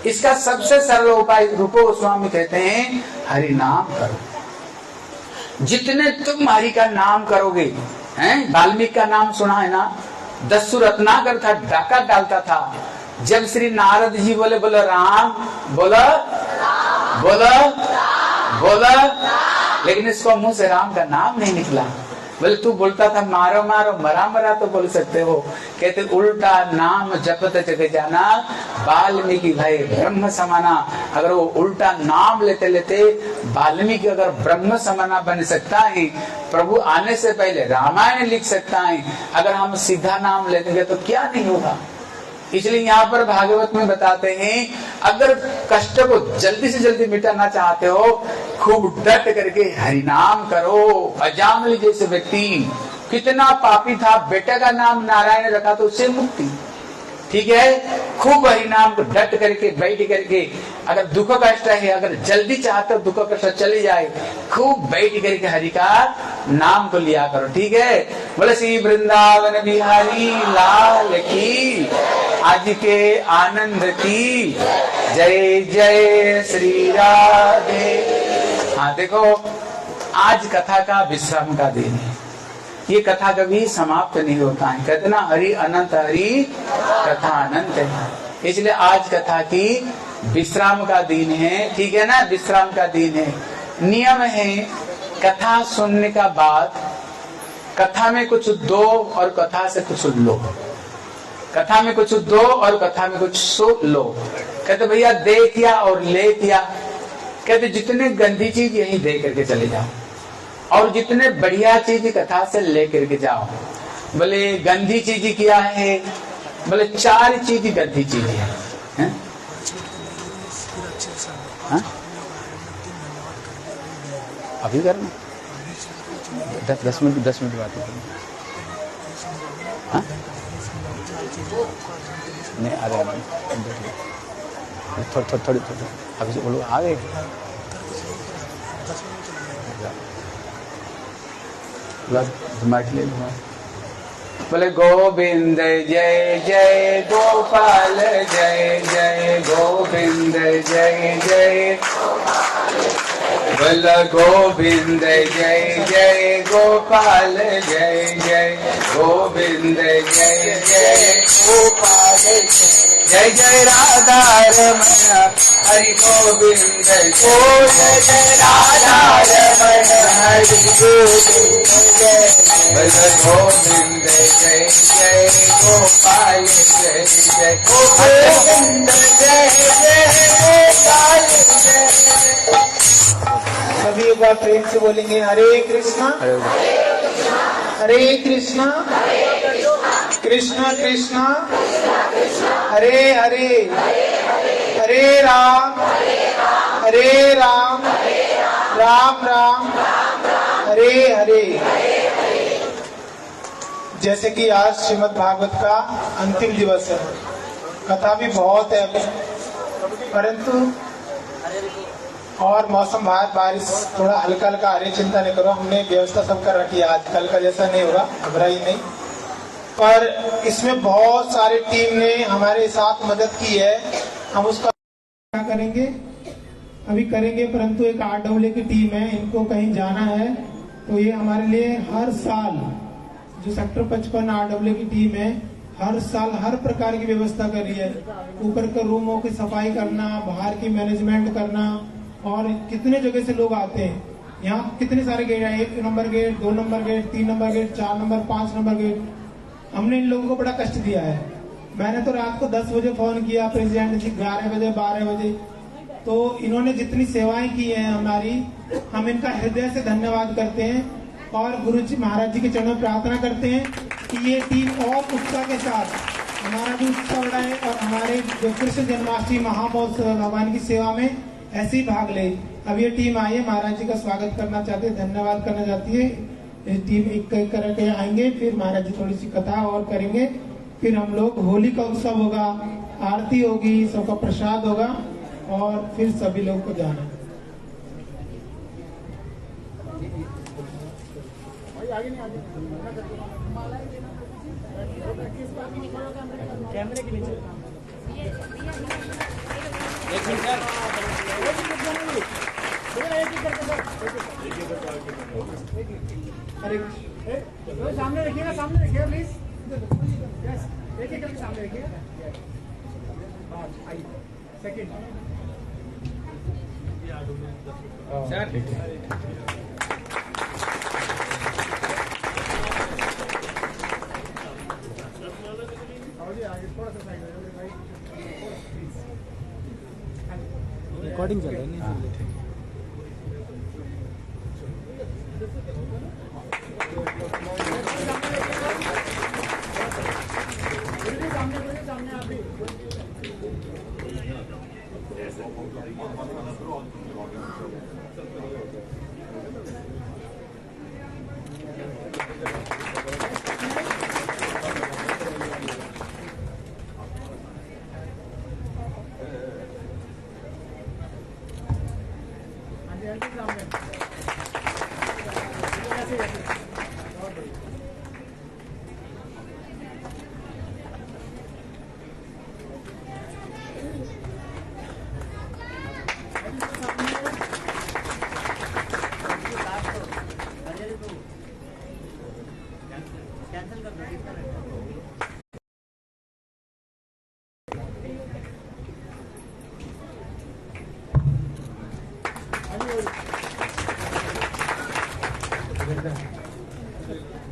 [SPEAKER 1] इसका सबसे सरल उपाय रूप गोस्वामी कहते हैं, हरि नाम करो। जितने तुम हरि का नाम करोगे, हैं, वाल्मीकि का नाम सुना है ना, दस्यु रत्नाकर था, डाका डालता था। जब श्री नारद जी बोले, बोलो राम, बोलो बोलो बोलो, लेकिन इसको मुंह से राम का नाम नहीं निकला। बोले तू बोलता था मारो मारो, मरा मरा तो बोल सकते हो। कहते उल्टा नाम जपत जग जाना, वाल्मीकि भाई ब्रह्म समाना। अगर वो उल्टा नाम लेते लेते वाल्मीकि अगर ब्रह्म समाना बन सकता है, प्रभु आने से पहले रामायण लिख सकता है, अगर हम सीधा नाम लेंगे तो क्या नहीं होगा। इसलिए यहाँ पर भागवत में बताते हैं, अगर कष्ट को जल्दी से जल्दी मिटाना चाहते हो, खूब डट करके हरि नाम करो। अजामिल जैसे व्यक्ति कितना पापी था, बेटे का नाम नारायण रखा तो उससे मुक्ति, ठीक है। खूब हरि नाम को डट करके बैठ करके, अगर दुख कष्ट है, अगर जल्दी चाहते हो दुख कष्ट चले जाए, खूब बैठ करके हरि का नाम को लिया करो, ठीक है। बोले श्री वृंदावन बिहारी लाल की, आज के आनंद की जय जय श्री राधे। हाँ देखो, आज कथा का विश्राम का दिन है, ये कथा कभी समाप्त नहीं होता है। कहते ना हरि अनंत, हरि कथा अनंत है। इसलिए आज कथा की विश्राम का दिन है, ठीक है ना, विश्राम का दिन है। नियम है, कथा सुनने का बाद कथा में कुछ दो और कथा से कुछ लो, कथा में कुछ दो और कथा में कुछ सो लो। कहते भैया दे किया और ले किया, कहते जितने गंदी चीज यही दे करके चले जाओ और जितने बढ़िया चीज कथा से ले करके जाओ। बोले गंदी चीज क्या है? बोले 4 चीज गंदी चीज है, हाँ? अभी करना 10 मिनट बात करना, हाँ? नहीं आ रहे, थोड़ी अभी से बोलो आ गए। बोले गोविंद जय जय गोपाल, जय जय गोविंद जय जय बोल गोविंद जय जय गोपाल जय जय गोविंद जय जय गोपाल जय जय राधा रमण हरि गोविंद जय जय राधा रमण हरि गोविंद जय बोल गोविंद जय जय गोपाल जय जय गोविंद जय जय गोपाल जय।
[SPEAKER 2] सभी एक बार प्रेम से बोलेंगे हरे कृष्णा हरे कृष्णा कृष्णा कृष्णा हरे हरे हरे राम राम राम हरे हरे। जैसे कि आज श्रीमद् भागवत का अंतिम दिवस है, कथा भी बहुत है अभी, परंतु और मौसम बारिश थोड़ा हल्का हल्का, अरे चिंता नहीं करो, हमने व्यवस्था सब कर रखी है, आज कल का जैसा नहीं होगा, घबराइए नहीं। पर इसमें बहुत सारी टीम ने हमारे साथ मदद की है, हम उसका क्या करेंगे अभी करेंगे, परंतु एक आरडब्ल्यू की टीम है, इनको कहीं जाना है, तो ये हमारे लिए हर साल जो सेक्टर 55 आरडब्ल्यू की टीम है, हर साल हर प्रकार की व्यवस्था कर रही है। ऊपर के रूमों की सफाई करना, बाहर की मैनेजमेंट करना, और कितने जगह से लोग आते हैं यहाँ, कितने सारे गेट है, 1 number gate, 2 number gate, 3 number gate, 4 number, 5 number gate. हमने इन लोगों को बड़ा कष्ट दिया है। मैंने तो रात को 10 बजे फोन किया प्रेसिडेंट जी, 11 बजे 12 बजे, तो इन्होंने जितनी सेवाएं की है हमारी, हम इनका हृदय से धन्यवाद करते हैं और गुरु जी महाराज जी के चरणों में प्रार्थना करते हैं कि ये टीम और उत्साह के साथ हमारा भी उत्साह बढ़ाए और हमारे जो कृष्ण जन्माष्टमी महामहोत्सव भगवान की सेवा में ऐसे ही भाग ले। अब ये टीम आई है, महाराज जी का स्वागत करना चाहते हैं, धन्यवाद करना चाहती है। ये टीम एक एक करके आएंगे, फिर महाराज जी थोड़ी सी कथा और करेंगे, फिर हम लोग होली का उत्सव होगा, आरती होगी, सबका प्रसाद होगा और फिर सभी लोग को जाना है। कैमरे के नीचे सामने रखिएगा, सामने रखिएगा प्लीज, एक एक करके सामने रखिएगा। सेकंड रिकॉर्डिंग चल रही है।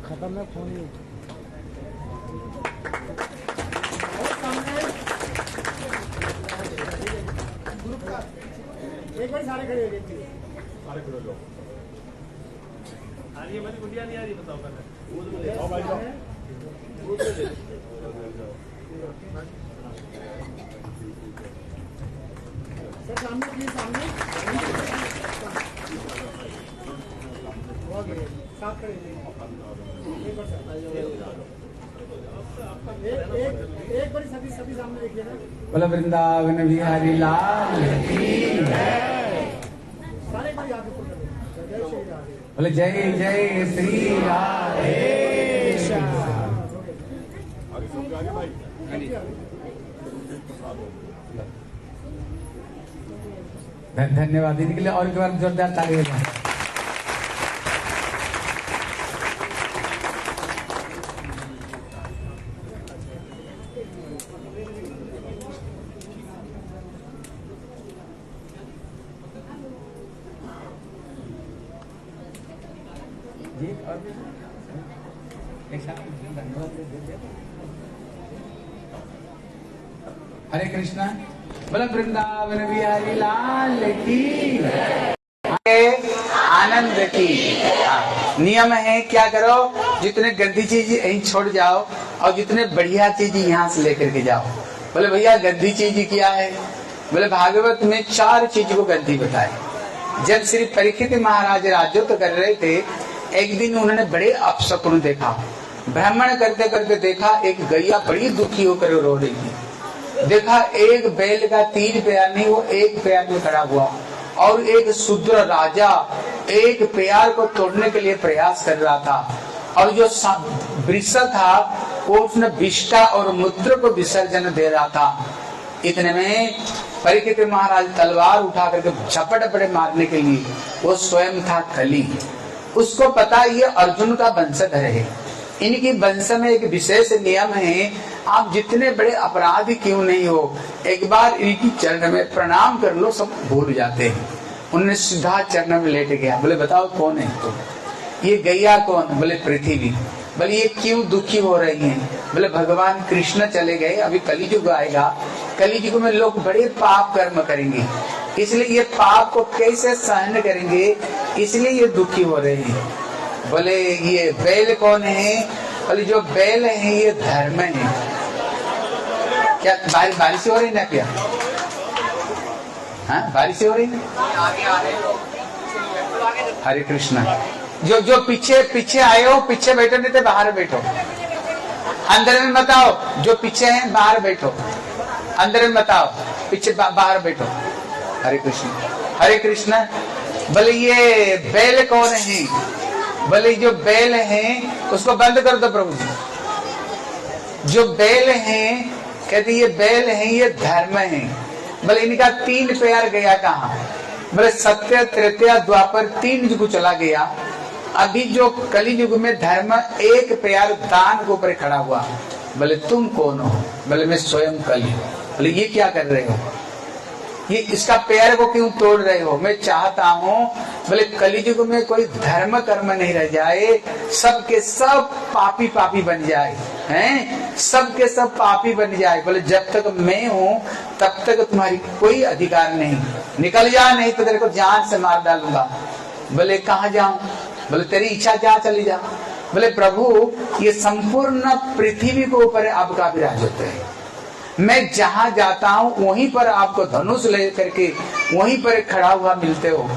[SPEAKER 2] खत्म है फोन ही। एक बार सारे खड़े हो गए, सारे खड़े लो। आ रही है मेरी गुड़िया, नहीं आ रही, बताओ पहले। आओ भाई जाओ। सर सामने प्लीज, सामने साथ खड़े एक बार सभी सामने देखिएगा।
[SPEAKER 1] बोलो वृंदावन बिहारी लाल की
[SPEAKER 2] सारे बार याद रखो। जय श्री राधे।
[SPEAKER 1] बोले जय जय श्री राधे। धन्यवाद इनके लिए और एक बार जोरदार ताली बजाएं। हरे कृष्णा, बोला वृंदावन बिहारी लाल की, आनंद की। नियम है क्या करो, जितने गंदी चीज यहीं छोड़ जाओ और जितने बढ़िया चीज यहाँ से लेकर के जाओ। बोले भैया गंदी चीज क्या है? बोले भागवत में 4 चीज को गंदी बताए। जब श्री परीक्षित महाराज राज्यत्व कर रहे थे, एक दिन उन्होंने बड़े अपशकुन देखा। भ्रमण करते करते देखा एक गैया बड़ी दुखी होकर रो रही थी। देखा एक बैल का 3 पैर नहीं, वो 1 पैर में खड़ा हुआ, और एक शूद्र राजा एक पैर को तोड़ने के लिए प्रयास कर रहा था, और जो वृष था वो उसने विष्ठा और मूत्र को विसर्जन दे रहा था। इतने में परीक्षित महाराज तलवार उठा करके झपट पड़े मारने के लिए। वो स्वयं था कली। उसको पता ये अर्जुन का वंशधर है। इनकी वंश में एक विशेष नियम है, आप जितने बड़े अपराधी क्यों नहीं हो, एक बार इनकी चरण में प्रणाम कर लो, सब भूल जाते हैं। उन्होंने सीधा चरण में लेट गया। बोले बताओ कौन है तुम? ये गैया कौन? बोले पृथ्वी। बोले ये क्यों दुखी हो रही हैं? बोले भगवान कृष्ण चले गए, अभी कलियुग आएगा, कलियुग में लोग बड़े पाप कर्म करेंगे, इसलिए ये पाप को कैसे सहन करेंगे, इसलिए ये दुखी हो रहे हैं। बोले ये बैल कौन है? बोले जो बैल है ये धर्म है। क्या बारिश हो रही ना? क्या हाँ बारिश हो रही ना? हरे कृष्णा। जो पीछे आए हो, पीछे बैठो, नहीं तो बाहर बैठो। अंदर में मत आओ। जो पीछे हैं बाहर बैठो, अंदर में मत आओ, पीछे बाहर बैठो। हरे कृष्ण, हरे कृष्ण। बोले ये बैल कौन है? बोले जो बैल हैं उसको बंद कर दो प्रभु जी। जो बैल हैं, कहते ये बैल हैं, ये धर्म है। बोले इनका 3 पैर गया कहाँ? बोले सत्य त्रेता द्वापर 3 युग चला गया। अभी जो कली युग में धर्म 1 पैर दान के ऊपर खड़ा हुआ। बोले तुम कौन हो? बोले मैं स्वयं कली। बोले ये क्या कर रहे हो? ये इसका पैर को क्यों तोड़ रहे हो? मैं चाहता हूँ बोले कलियुग में कोई धर्म कर्म नहीं रह जाए, सबके सब पापी पापी बन जाए, हैं? सबके सब पापी बन जाए। बोले जब तक मैं हूँ तब तक तुम्हारी कोई अधिकार नहीं, निकल जा, नहीं तो तेरे को जान से मार डालूंगा। बोले कहाँ जाऊं? बोले तेरी इच्छा, जा चली जा। बोले प्रभु ये संपूर्ण पृथ्वी के ऊपर आपका विराजत्व है, मैं जहां जाता हूं वहीं पर आपको धनुष लेकर के वहीं पर खड़ा हुआ मिलते हो।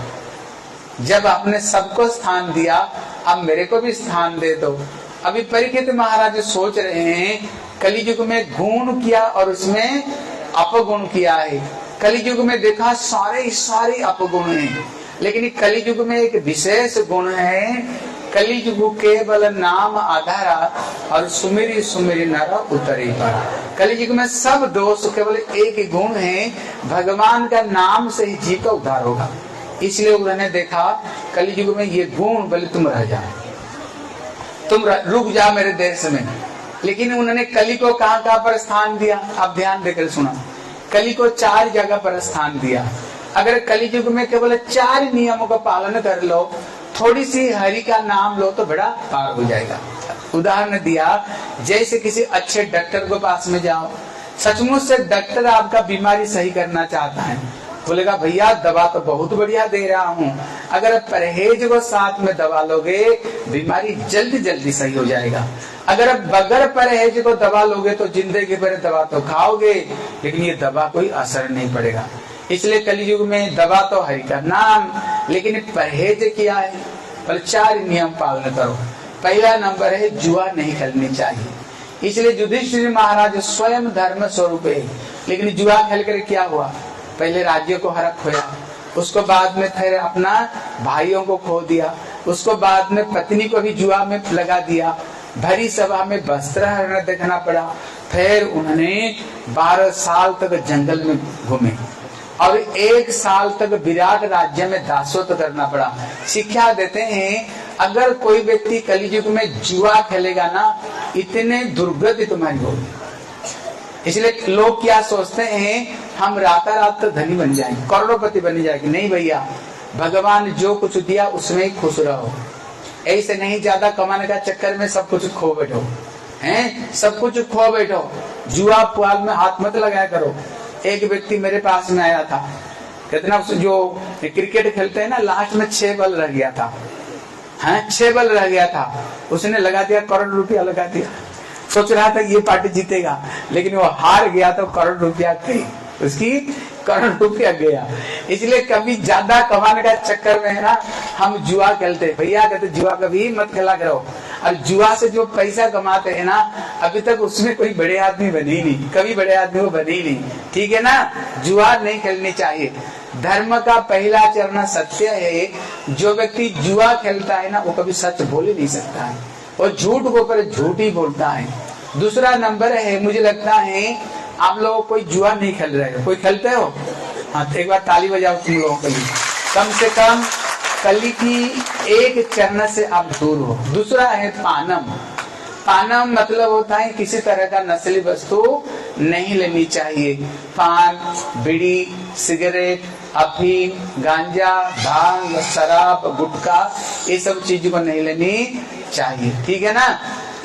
[SPEAKER 1] जब आपने सबको स्थान दिया, अब मेरे को भी स्थान दे दो। अभी परीक्षित महाराज सोच रहे हैं कलियुग में गुण किया और उसमें अपगुण किया है। कलियुग में देखा सारे अपगुण हैं, लेकिन कलियुग में एक विशेष गुण है। कलियुग केवल नाम आधारा और सुमिरी सुमिरी नर उतरे पर। कलियुग में सब दोष केवल एक ही गुण है, भगवान का नाम से ही जीव का उद्धार होगा। इसलिए उन्होंने देखा कलियुग में ये गुण, बोले तुम रह जाओ, तुम रुक जाओ मेरे देश में। लेकिन उन्होंने कली को कहाँ पर स्थान दिया? आप ध्यान देकर सुना। कली को 4 जगह पर स्थान दिया। अगर कलियुग में केवल 4 नियमों का पालन कर लो, थोड़ी सी हरि का नाम लो तो बड़ा पार हो जाएगा। उदाहरण दिया, जैसे किसी अच्छे डॉक्टर के पास में जाओ, सचमुच से डॉक्टर आपका बीमारी सही करना चाहता है, बोलेगा भैया दवा तो बहुत बढ़िया दे रहा हूँ, अगर परहेज को साथ में दवा लोगे बीमारी जल्दी जल्दी सही हो जाएगा। अगर बगैर परहेज को दवा लोगे तो जिंदगी भर दवा तो खाओगे, लेकिन ये दवा कोई असर नहीं पड़ेगा। इसलिए कलियुग में दवा तो हरि का नाम, लेकिन परहेज किया है। पर 4 नियम पालन करो। पहला नंबर है जुआ नहीं खेलनी चाहिए। इसलिए युधिष्ठिर महाराज स्वयं धर्म स्वरूप है, लेकिन जुआ खेल कर क्या हुआ? पहले राज्य को हरा खोया, उसको बाद में फिर अपना भाइयों को खो दिया, उसको बाद में पत्नी को भी जुआ में लगा दिया, भरी सभा में वस्त्र हरण देखना पड़ा। फिर उन्होंने 12 साल तक जंगल में घूमे, और 1 साल तक विराट राज्य में दासत्व करना पड़ा। शिक्षा देते हैं अगर कोई व्यक्ति कलयुग में जुआ खेलेगा ना, इतने दुर्गति तुम्हारी होगी। इसलिए लोग क्या सोचते हैं, हम रातारात तो धनी बन जाएंगे, करोड़पति बन जाएंगे। नहीं भैया, भगवान जो कुछ दिया उसमें ही खुश रहो। ऐसे नहीं ज्यादा कमाने का चक्कर में सब कुछ खो बैठो, हैं, सब कुछ खो बैठो। जुआ पुआल में हाथ मत लगाया करो। एक व्यक्ति मेरे पास में आया था, कितना जो क्रिकेट खेलते हैं ना, लास्ट में 6 बॉल रह गया था, हाँ 6 बॉल रह गया था। उसने लगा दिया, करोड़ रुपया लगा दिया। सोच रहा था ये पार्टी जीतेगा, लेकिन वो हार गया तो करोड़ रुपया गई, उसकी करोड़ रुपया गया। इसलिए कभी ज्यादा कमाने का चक्कर में है ना, हम जुआ खेलते। भैया कहते जुआ कभी मत खेला करो। और जुआ से जो पैसा कमाते हैं ना, अभी तक उसमें कोई बड़े आदमी बने ही नहीं, कभी बड़े आदमी वो बने ही नहीं। ठीक है ना, जुआ नहीं खेलनी चाहिए। धर्म का पहला चरण सत्य है। जो व्यक्ति जुआ खेलता है ना, वो कभी सच बोल ही नहीं सकता है, वो झूठ को पर झूठ ही बोलता है। दूसरा नंबर है, मुझे लगता है आप लोग कोई जुआ नहीं खेल रहे हो, कोई खेलते हो? हाँ, तो एक बार ताली बजाओ तुम लोगों के लिए। कम से कम कली की एक चरण से आप दूर हो। दूसरा है पानम। पानम मतलब होता है किसी तरह का नस्ली वस्तु नहीं लेनी चाहिए। पान, बीड़ी, सिगरेट, अफीम, गांजा, भांग, शराब, गुटखा, ये सब चीज को नहीं लेनी चाहिए। ठीक है ना।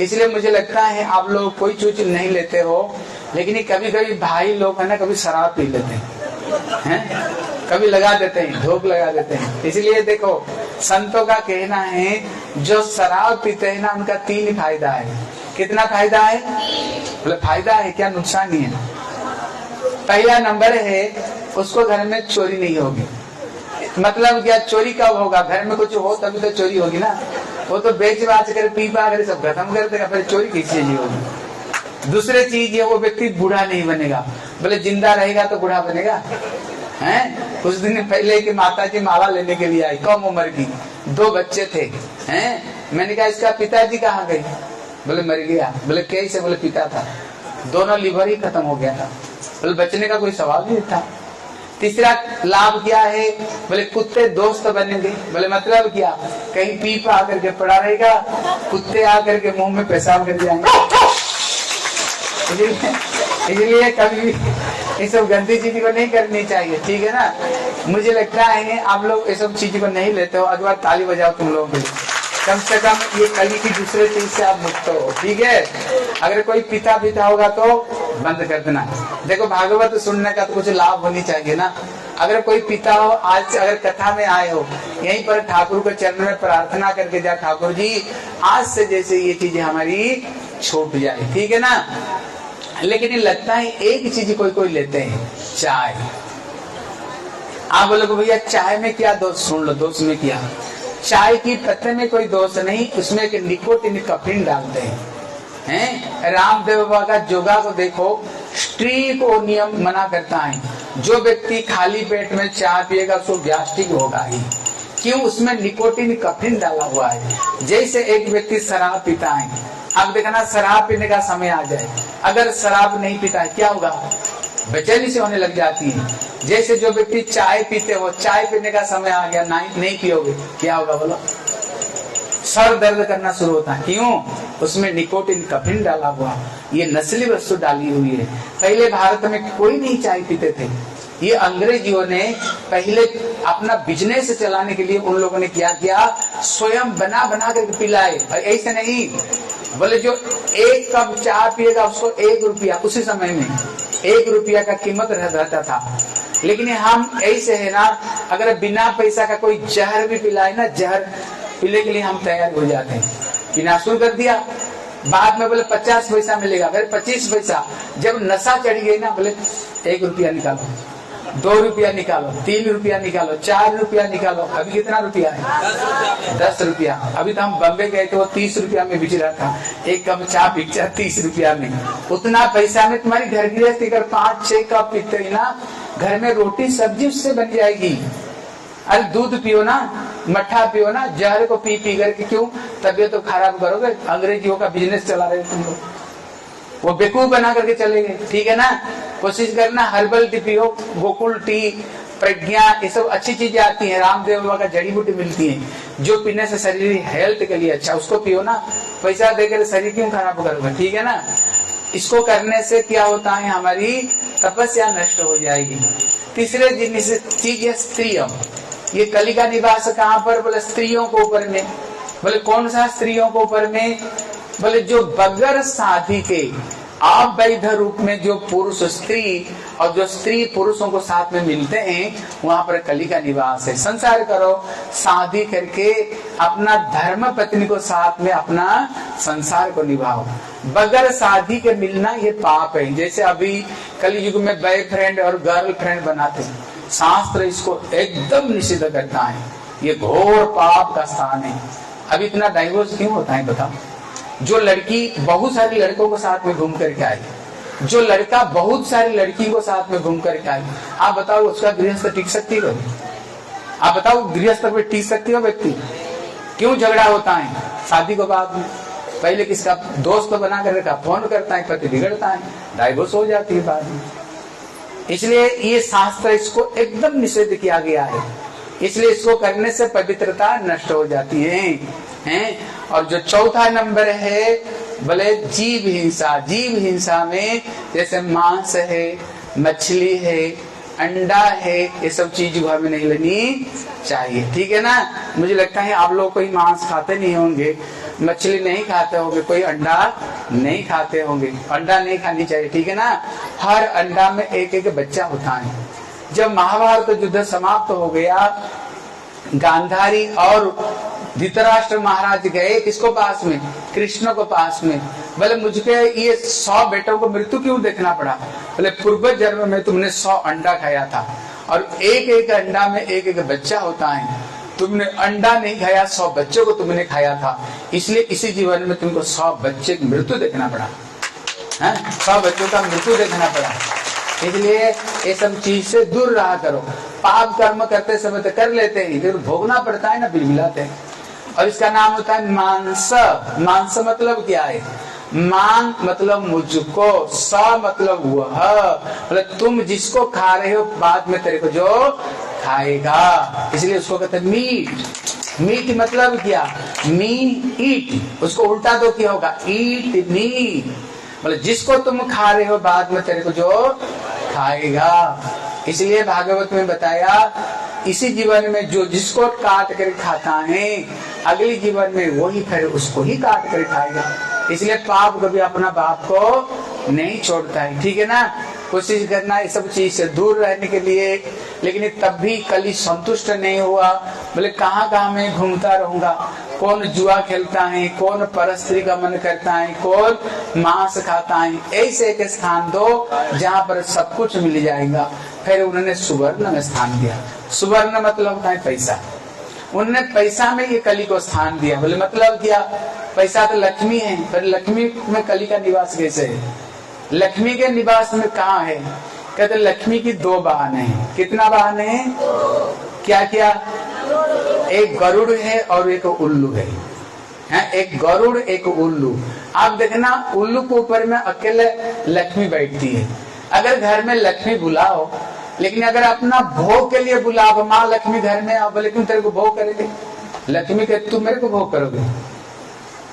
[SPEAKER 1] इसलिए मुझे लगता है आप लोग कोई चीज नहीं लेते हो, लेकिन कभी कभी भाई लोग है ना, कभी शराब पी लेते हैं, कभी लगा देते हैं, ढोक लगा देते हैं। इसलिए देखो, संतों का कहना है जो शराब पीते हैं ना, उनका 3 फायदा है। कितना फायदा है? बोले फायदा है क्या, नुकसान ही है? पहला नंबर है, उसको घर में चोरी नहीं होगी। मतलब क्या, चोरी कब होगा? घर में कुछ हो तभी तो चोरी होगी ना। वो तो बेच बाच कर पी पा कर सब खत्म कर देगा, फिर चोरी किस चीज होगी? दूसरी चीज है, वो व्यक्ति बूढ़ा नहीं बनेगा। बोले जिंदा रहेगा तो बूढ़ा बनेगा, हैं? कुछ दिन पहले की माता जी माला लेने के लिए आई, कम उम्र की, 2 बच्चे थे, हैं? मैंने कहा इसका पिताजी कहाँ गए? बोले मर गया। बोले कैसे? बोले पिता था, दोनों लिवर ही खत्म हो गया था। बोले बचने का कोई सवाल नहीं था। तीसरा लाभ क्या है? बोले कुत्ते दोस्त बनेंगे। बोले मतलब क्या? कहीं पी पा करके पड़ा रहेगा, कुत्ते आकर के मुंह में पेशाब कर जाएंगे। इसलिए कभी भी ये सब गंदी चीज को नहीं करनी चाहिए। ठीक है ना। मुझे लगता है आप लोग ये सब चीज को नहीं लेते हो। अगला ताली बजाओ तुम लोगों के लिए। कम से कम ये कली की दूसरे चीज से आप मुक्त हो। ठीक है। अगर कोई पिता होगा तो बंद कर देना। देखो, भागवत सुनने का तो कुछ लाभ होनी चाहिए ना। अगर कोई पिता हो, आज से अगर कथा में आए हो, यहीं पर ठाकुर के चरण में प्रार्थना करके जा, ठाकुर जी आज से जैसे ये चीजें हमारी छूट जाए। ठीक है ना। लेकिन ये लगता है एक चीज कोई लेते हैं, चाय। आप बोलोगे भैया चाय में क्या दोष? सुन लो दोष में क्या। चाय की पत्ते में कोई दोष नहीं, उसमें एक निकोटिन कफीन डालते हैं। रामदेव बाबा का योगा को देखो, स्ट्रीक को नियम मना करता है, जो व्यक्ति खाली पेट में चाय पिएगा उसको गैस्ट्रिक होगा ही। क्यों? उसमें निकोटिन कफीन डाला हुआ है। जैसे एक व्यक्ति शराब पीता है, अब देखना शराब पीने का समय आ जाए, अगर शराब नहीं पीता है क्या होगा? बेचैनी से होने लग जाती है। जैसे जो व्यक्ति चाय पीते हो, चाय पीने का समय आ गया, नहीं पियोगे, क्या होगा बोलो? सर दर्द करना शुरू होता है। क्यों? उसमें निकोटिन कफीन डाला हुआ, ये नस्ली वस्तु डाली हुई है। पहले भारत में कोई नहीं चाय पीते थे। ये अंग्रेजियों ने पहले अपना बिजनेस चलाने के लिए उन लोगों ने क्या किया, स्वयं बना कर पिलाए। ऐसे नहीं, बोले जो 1 कप चाय पिएगा उसको 1 रुपया, उसी समय में 1 रुपया का कीमत रहता था। लेकिन हम ऐसे है ना, अगर बिना पैसा का कोई जहर भी पिलाए ना, जहर पीने के लिए हम तैयार हो जाते हैं। पीना शुरू कर दिया, बाद में बोले 50 पैसा मिलेगा, फिर 25 पैसा। जब नशा चढ़ गई ना, बोले 1 रुपया निकालो, 2 रुपया निकालो, 3 रुपया निकालो, 4 रुपया निकालो। अभी कितना रुपया है? 10 रुपया। अभी तो हम बम्बे गए थे, वो 30 रुपया में बिक रहा था। 1 कप चाय बिक जाए 30 रुपया में। उतना पैसा में तुम्हारी घर गृहस्थी अगर 5-6 कप पीते ही ना, घर में रोटी सब्जी उससे बन जाएगी। अरे दूध पियो ना, मट्ठा पियो ना, जहर को पी करके क्यों तबियत तो खराब करोगे? अंग्रेजियों का बिजनेस चला रहे तुम लोग, वो बेवकूफ बना करके चले गए। ठीक है ना। कोशिश करना हर्बल टी पियो, गोकुल टी, प्रज्ञा, ये सब अच्छी चीजें आती हैं, रामदेव बाबा का जड़ी बूटी मिलती है जो पीने से शरीर हेल्थ के लिए अच्छा, उसको पियो ना, पैसा देकर शरीर क्यों खराब करोगे, ठीक है ना। इसको करने से क्या होता है, हमारी तपस्या नष्ट हो जाएगी। तीसरे चीज है स्त्रियों, ये कली का निवास कहाँ पर, बोले स्त्रियों को ऊपर में। बोले कौन सा स्त्रियों को ऊपर में, बोले जो बगैर शादी के अवैध रूप में जो पुरुष स्त्री और जो स्त्री पुरुषों को साथ में मिलते हैं, वहां पर कली का निवास है। संसार करो, शादी करके अपना धर्म पत्नी को साथ में अपना संसार को निभाओ। बगैर शादी के मिलना ये पाप है। जैसे अभी कलयुग में बॉयफ्रेंड और गर्लफ्रेंड बनाते हैं, शास्त्र इसको एकदम निषिद्ध करता है, ये घोर पाप का स्थान है। अब इतना डाइवोर्स क्यों होता है बताओ। जो लड़की बहुत सारी लड़कों को साथ में घूम करके आई, जो लड़का बहुत सारी लड़की को साथ में घूम करके आई, आप बताओ उसका गृहस्थ टिक सकती है? आप बताओ गृहस्थ पे टिक सकती हो व्यक्ति? क्यों झगड़ा होता है शादी के बाद में? पहले किसका दोस्त बना कर रखा, फोन करता है, पति बिगड़ता है, डाइवोर्स हो जाती है बाद में। इसलिए ये शास्त्र इसको एकदम निषेध किया गया है, इसलिए इसको करने से पवित्रता नष्ट हो जाती है। और जो चौथा नंबर है, बोले जीव हिंसा। जीव हिंसा में जैसे मांस है, मछली है, अंडा है, ये सब चीज घर में नहीं लेनी चाहिए, ठीक है ना। मुझे लगता है आप लोग कोई मांस खाते नहीं होंगे, मछली नहीं खाते होंगे, कोई अंडा नहीं खाते होंगे, अंडा नहीं खानी चाहिए, ठीक है ना। हर अंडा में एक एक बच्चा होता है। जब महाभारत युद्ध समाप्त हो गया, गांधारी और धृतराष्ट्र महाराज गए किसको पास में, कृष्ण को पास में। बोले मुझे ये 100 बेटों को मृत्यु क्यों देखना पड़ा? बोले पूर्व जन्म में तुमने 100 अंडा खाया था और एक एक अंडा में एक एक बच्चा होता है, तुमने अंडा नहीं खाया, 100 बच्चों को तुमने खाया था, इसलिए इसी जीवन में तुमको 100 बच्चे की मृत्यु देखना पड़ा है, 100 बच्चों का मृत्यु देखना पड़ा। इसलिए ये सब चीज से दूर रहा करो। पाप कर्म करते समय तो कर लेते हैं, फिर भोगना पड़ता है ना, बिलबिलाते हैं। और इसका नाम होता है मांस। मांस मतलब क्या है? मान मतलब मुझको, स मतलब वह, मतलब तुम जिसको खा रहे हो बाद में तेरे को जो खाएगा, इसलिए उसको कहते हैं मीट। मीट मतलब क्या? मी ईट, उसको उल्टा दो क्या होगा? ईट मी, मतलब जिसको तुम खा रहे हो बाद में तेरे को जो खाएगा। इसलिए भागवत में बताया, इसी जीवन में जो जिसको काट कर खाता है, अगले जीवन में वही फिर उसको ही काट कर खाएगा। इसलिए पाप कभी अपना बाप को नहीं छोड़ता है, ठीक है ना। कोशिश करना इस सब चीज से दूर रहने के लिए, लेकिन तब भी कली संतुष्ट नहीं हुआ। बोले कहाँ कहाँ मैं घूमता रहूंगा, कौन जुआ खेलता है, कौन परस्त्री का मन करता है, कौन मांस खाता है, ऐसे एक स्थान दो जहाँ पर सब कुछ मिल जाएगा। फिर उन्होंने सुवर्ण में स्थान दिया। सुवर्ण मतलब होता है पैसा, उन्होंने पैसा में ये कली को स्थान दिया। बोले मतलब क्या? पैसा तो लक्ष्मी है, पर लक्ष्मी में कली का निवास कैसे है? लक्ष्मी के निवास में कहाँ है? कहते लक्ष्मी की 2 वाहन है। कितना वाहन है? क्या क्या? एक गरुड़ है और एक उल्लू है, एक गरुड़ एक उल्लू। आप देखना उल्लू के ऊपर में अकेले लक्ष्मी बैठती है। अगर घर में लक्ष्मी बुलाओ, लेकिन अगर अपना भोग के लिए बुलाओ, माँ लक्ष्मी घर में आओ, बोले क्यों तेरे को भोग करेंगे? लक्ष्मी कहती तुम मेरे को भोग करोगे,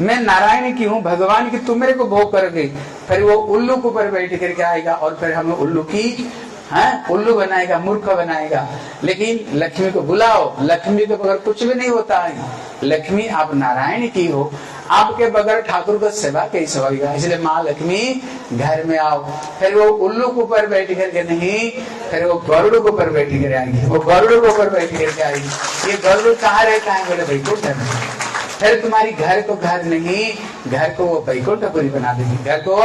[SPEAKER 1] मैं नारायण की हूँ, भगवान की, तुम मेरे को भोग करोगे। फिर वो उल्लू के ऊपर बैठ करके आएगा और फिर हमें उल्लू की उल्लू बनाएगा, मूर्ख बनाएगा। लेकिन लक्ष्मी को बुलाओ, लक्ष्मी के बगैर कुछ भी नहीं होता है। लक्ष्मी आप नारायण की हो, आपके बगैर ठाकुर का सेवा कैसे होगा? इसलिए माँ लक्ष्मी घर में आओ। फिर वो उल्लू के ऊपर बैठ करके नहीं, फिर वो गरुड़ के ऊपर बैठ कर आएंगे, वो गरुड़ के ऊपर बैठ करके आएगी। ये गरुड़ कहाँ रहता है? बोले वैकुंठ में। फिर तुम्हारी घर को घर नहीं, घर को वो वैकुंठपुरी बना देगी, घर को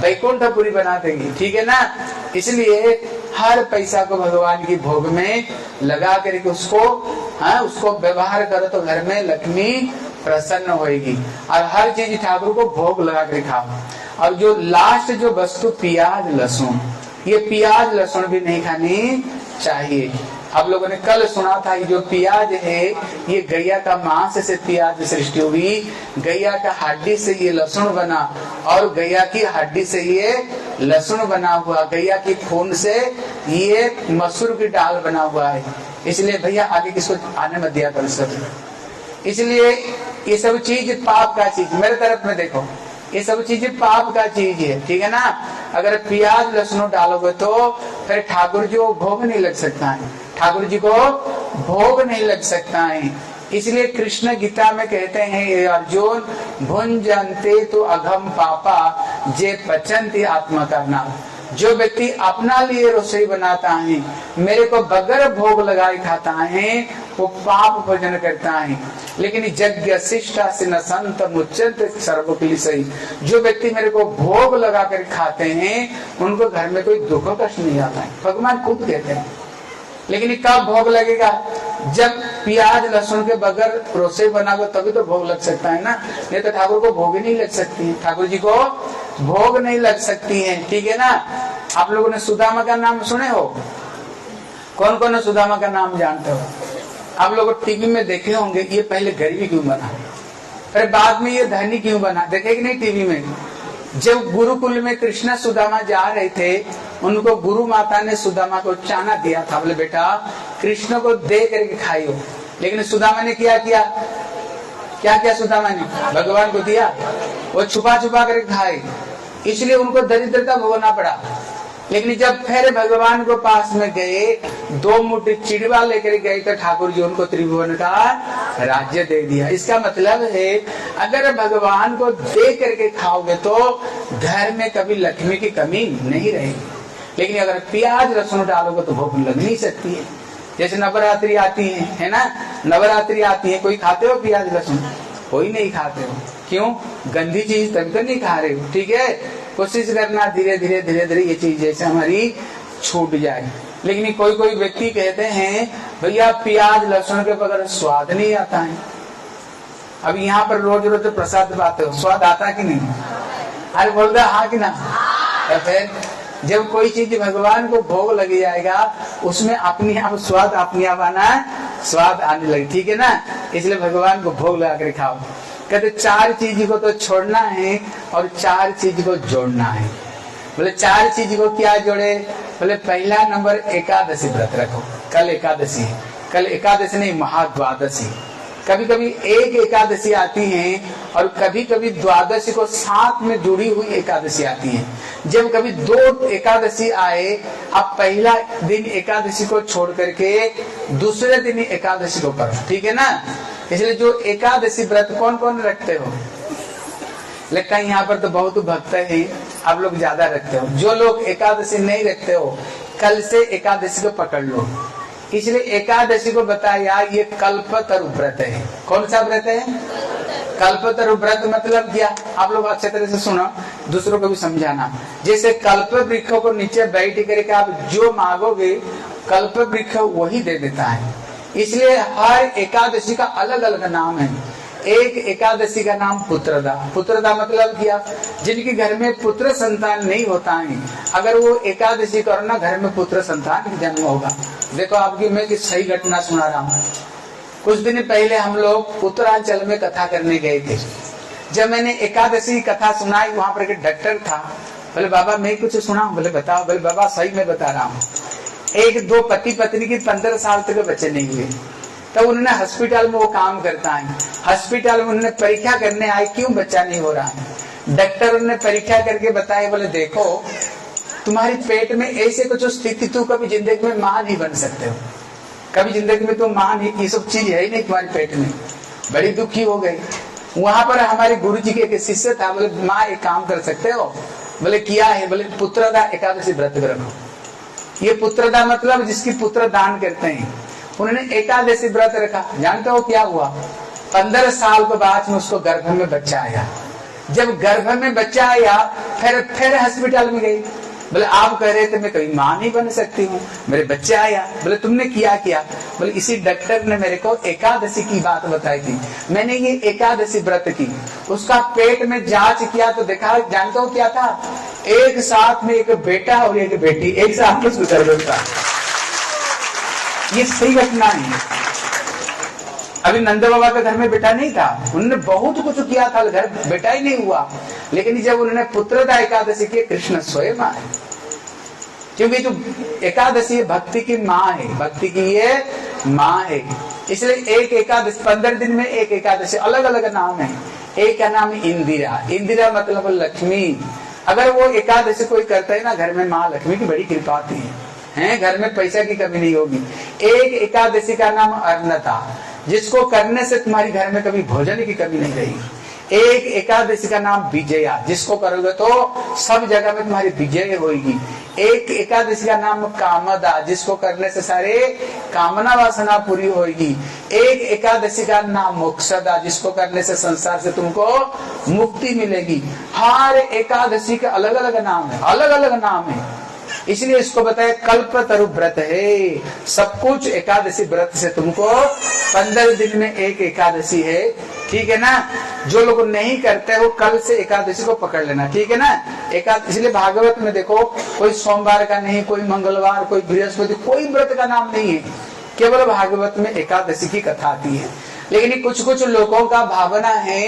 [SPEAKER 1] वैकुंठपुरी बना देगी, ठीक है ना। इसलिए हर पैसा को भगवान की भोग में लगा करके उसको व्यवहार करो तो घर में लक्ष्मी प्रसन्न होएगी। और हर चीज ठाकुर को भोग लगा कर खाओ। और जो लास्ट जो वस्तु प्याज लहसुन, ये प्याज लहसुन भी नहीं खानी चाहिए। आप लोगों ने कल सुना था, ये जो प्याज है ये गैया का मांस से प्याज सृष्टि हुई, गैया का हड्डी से ये लहसुन बना और गैया की हड्डी से ये लहसुन बना हुआ, गैया की खून से ये मसूर की दाल बना हुआ है, इसलिए भैया आगे किसको आने मत दिया करो सब। इसलिए ये सब चीज पाप का चीज, मेरे तरफ में देखो, ये सब चीजें पाप का चीज है, ठीक है ना। अगर प्याज लहसुन डालोगे तो फिर ठाकुर जी को भोग नहीं लग सकता है, ठाकुर जी को भोग नहीं लग सकता है। इसलिए कृष्ण गीता में कहते हैं, ये अर्जुन भुंजन्ते तो अघम पापा जे पचन्ति आत्मा करना। जो व्यक्ति अपना लिए रसोई बनाता है, मेरे को बगैर भोग लगाए खाता है, वो पाप भोजन करता है। लेकिन यज्ञ शिष्टा से न संत मुच्यंत सर्वक्लेशई, जो व्यक्ति मेरे को भोग लगा कर खाते हैं, उनको घर में कोई दुख कष्ट नहीं आता है, भगवान खुद कहते हैं। लेकिन कब भोग लगेगा? जब प्याज लहसुन के बगैर रसोई बनाओगे तभी तो भोग लग सकता है ना, नहीं तो ठाकुर को भोग ही नहीं लग सकती है, ठाकुर जी को भोग नहीं लग सकती है, ठीक है ना। आप लोगों ने सुदामा का नाम सुने हो? कौन कौन सुदामा का नाम जानते हो? आप लोग टीवी में देखे होंगे, ये पहले गरीबी क्यों बना, फिर बाद में ये धनी क्यों बना, देखे कि नहीं टीवी में? जब गुरुकुल में कृष्ण सुदामा जा रहे थे, उनको गुरु माता ने सुदामा को चाना दिया था, बोले बेटा कृष्ण को दे करके खाइयो। लेकिन सुदामा ने क्या किया? क्या किया सुदामा ने? भगवान को दिया, वो छुपा छुपा करके खाए, इसलिए उनको दरिद्रता भोगना पड़ा। लेकिन जब फिर भगवान को पास में गए, 2 मुट्ठी चिड़वा लेकर गए तो ठाकुर जी उनको त्रिभुवन का राज्य दे दिया। इसका मतलब है, अगर भगवान को दे करके खाओगे तो घर में कभी लक्ष्मी की कमी नहीं रहेगी। लेकिन अगर प्याज लहसुन डालोगे तो भूख लग नहीं सकती है। जैसे नवरात्रि आती है ना, नवरात्रि आती है, कोई खाते हो प्याज लहसुन? कोई नहीं खाते हो, क्यों? गंदी चीज तभी तो नहीं खा रहे हो, ठीक है। कोशिश करना धीरे धीरे धीरे धीरे ये चीज जैसे हमारी छूट जाए। लेकिन कोई कोई व्यक्ति कहते हैं भैया प्याज लहसुन के बगैर स्वाद नहीं आता है। अब यहाँ पर रोज रोज प्रसाद पाते हो, स्वाद आता कि नहीं? अरे बोल रहा हाँ कि ना? या फिर जब कोई चीज भगवान को भोग लग जाएगा, उसमें अपने आप स्वाद अपने आप आना, स्वाद आने लगे, ठीक है ना। इसलिए भगवान को भोग लगा कर खाओ। कहते 4 चीज को तो छोड़ना है और 4 चीज को जोड़ना है। बोले 4 चीज को क्या जोड़े? बोले पहला नंबर एकादशी व्रत रखो। कल एकादशी है, कल एकादशी नहीं महाद्वादशी। कभी कभी एक एकादशी आती है और कभी कभी द्वादशी को साथ में जुड़ी हुई एकादशी आती है। जब कभी 2 एकादशी आए, आप पहला दिन एकादशी को छोड़ करके दूसरे दिन एकादशी को करो, ठीक है ना। इसलिए जो एकादशी व्रत कौन कौन रखते हो? लगता है यहाँ पर तो बहुत भक्त है, आप लोग ज्यादा रखते हो। जो लोग एकादशी नहीं रखते हो, कल से एकादशी को पकड़ लो। इसलिए एकादशी को बताया ये कल्पतरु व्रत है। कौन सा व्रत है? कल्पतरु व्रत मतलब क्या? आप लोग अच्छे तरह से सुनो, दूसरों को भी समझाना। जैसे कल्प वृक्ष को नीचे बैठ करके आप जो मांगोगे, कल्प वृक्ष वही दे देता है। इसलिए हर एकादशी का अलग अलग नाम है। एक एकादशी का नाम पुत्रदा। पुत्रदा मतलब क्या? जिनके घर में पुत्र संतान नहीं होता है, अगर वो एकादशी करो ना, घर में पुत्र संतान जन्म होगा। देखो आपकी मैं की सही घटना सुना रहा हूँ। कुछ दिन पहले हम लोग उत्तरांचल में कथा करने गए थे। जब मैंने एकादशी कथा सुनाई, वहाँ पर एक डॉक्टर था। बोले बाबा मैं कुछ सुना? बोले बताओ। बोले बाबा सही मैं बता रहा हूँ। 1-2 पति पत्नी की 15 साल तक बच्चे नहीं हुए, तो उन्होंने हॉस्पिटल में वो काम करता है। हॉस्पिटल में उन्होंने परीक्षा करने आए, क्यों बच्चा नहीं हो रहा है। डॉक्टर ने परीक्षा करके बताया, बोले देखो तुम्हारी पेट में ऐसे कुछ स्थिति, तू कभी जिंदगी में मां नहीं बन सकते हो, कभी जिंदगी में तो मां नहीं, ये सब चीज है ही नहीं तुम्हारे पेट में। बड़ी दुखी हो गई। वहां पर हमारे गुरु जी के एक शिष्य था, बोले माँ एक काम कर सकते हो? बोले किया है? बोले पुत्रदा एकादशी व्रत रखो। ये पुत्रदा मतलब जिसकी पुत्र दान करते हैं। उन्होंने एकादशी व्रत रखा। जानते हो क्या हुआ? 15 साल के बाद में उसको गर्भ में बच्चा आया। जब गर्भ में बच्चा आया, फिर हॉस्पिटल में गई। बोले आप कह रहे थे मैं कभी मां नहीं बन सकती हूँ, मेरे बच्चा आया। बोले तुमने किया? बोले इसी डॉक्टर ने मेरे को एकादशी की बात बताई थी, मैंने ये एकादशी व्रत की। उसका पेट में जांच किया तो देखा, जानते हो क्या था? एक साथ में एक बेटा और एक बेटी एक साथ में गुजर गया। ये सही घटना है। अभी नंद बाबा के घर में बेटा नहीं था, उन्होंने बहुत कुछ किया था, घर बेटा ही नहीं हुआ, लेकिन जब उन्होंने पुत्रदा एकादशी की, कृष्ण स्वयं आए। क्योंकि जो एकादशी भक्ति की माँ है, भक्ति की ये माँ है, इसलिए एक एकादशी 15 दिन में एक एकादशी, अलग अलग नाम है। एक का नाम है इंदिरा, इंदिरा मतलब लक्ष्मी। अगर वो एकादशी कोई करता है ना, घर में माँ लक्ष्मी की बड़ी कृपा आती है, घर में पैसा की कमी नहीं होगी। एक एकादशी का नाम अर्णता, जिसको करने से तुम्हारी घर में कभी भोजन की कमी नहीं रहेगी। एक एकादशी का नाम विजया, जिसको करोगे तो सब जगह में तुम्हारी विजय होगी। एक एकादशी का नाम कामदा, जिसको करने से सारे कामना वासना पूरी होगी। एक एकादशी का नाम मोक्षदा, जिसको करने से संसार से तुमको मुक्ति मिलेगी। हर एकादशी के अलग अलग नाम है, अलग अलग नाम है, इसलिए इसको बताया कल्पतरु व्रत है। सब कुछ एकादशी व्रत से तुमको 15 दिन में एक एकादशी है, ठीक है ना। जो लोग नहीं करते वो कल से एकादशी को पकड़ लेना, ठीक है ना। इसलिए भागवत में देखो, कोई सोमवार का नहीं, कोई मंगलवार, कोई बृहस्पति, कोई व्रत का नाम नहीं है, केवल भागवत में एकादशी की कथा आती है। लेकिन कुछ कुछ लोगों का भावना है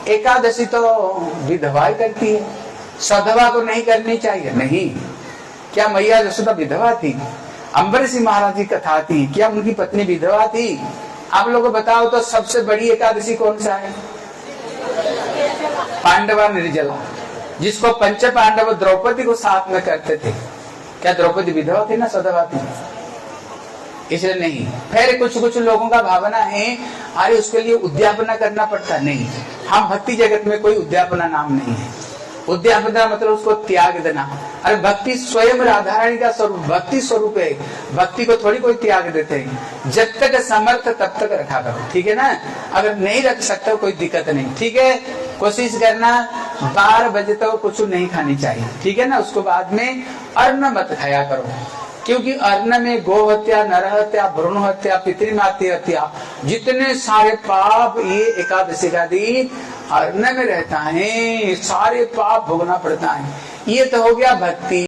[SPEAKER 1] एकादशी तो विधवा करती है, सधवा को नहीं करनी चाहिए। नहीं, क्या मैया यशोदा विधवा थी? अम्बरीश महाराज की कथा थी, क्या उनकी पत्नी विधवा थी? आप लोगों को बताओ तो सबसे बड़ी एकादशी कौन सा है? पांडवा निर्जला, जिसको पंच पांडव द्रौपदी को साथ में करते थे। क्या द्रौपदी विधवा थी ना सधवा थी? इसलिए नहीं। फिर कुछ कुछ लोगों का भावना है अरे उसके लिए उद्यापना करना पड़ता। नहीं, हम भक्ति जगत में कोई उद्यापना नाम नहीं है। उद्यापना मतलब उसको त्याग देना। अरे भक्ति स्वयं राधा रानी का स्वरूप, भक्ति स्वरूप है, भक्ति को थोड़ी कोई त्याग देते हैं। जब तक समर्थ तब तक रखा करो, ठीक है ना। अगर नहीं रख सकते कोई दिक्कत नहीं, ठीक है। कोशिश करना 12 बजे तक कुछ नहीं खानी चाहिए, ठीक है ना। उसको बाद में अन्न मत खाया करो, क्योंकि अन्न में गो हत्या, नर हत्या, भ्रूण हत्या, पितृमातृ हत्या, जितने सारे पाप ये एकादशी का दिन अन्न में रहता है, सारे पाप भोगना पड़ता है। ये तो हो गया भक्ति।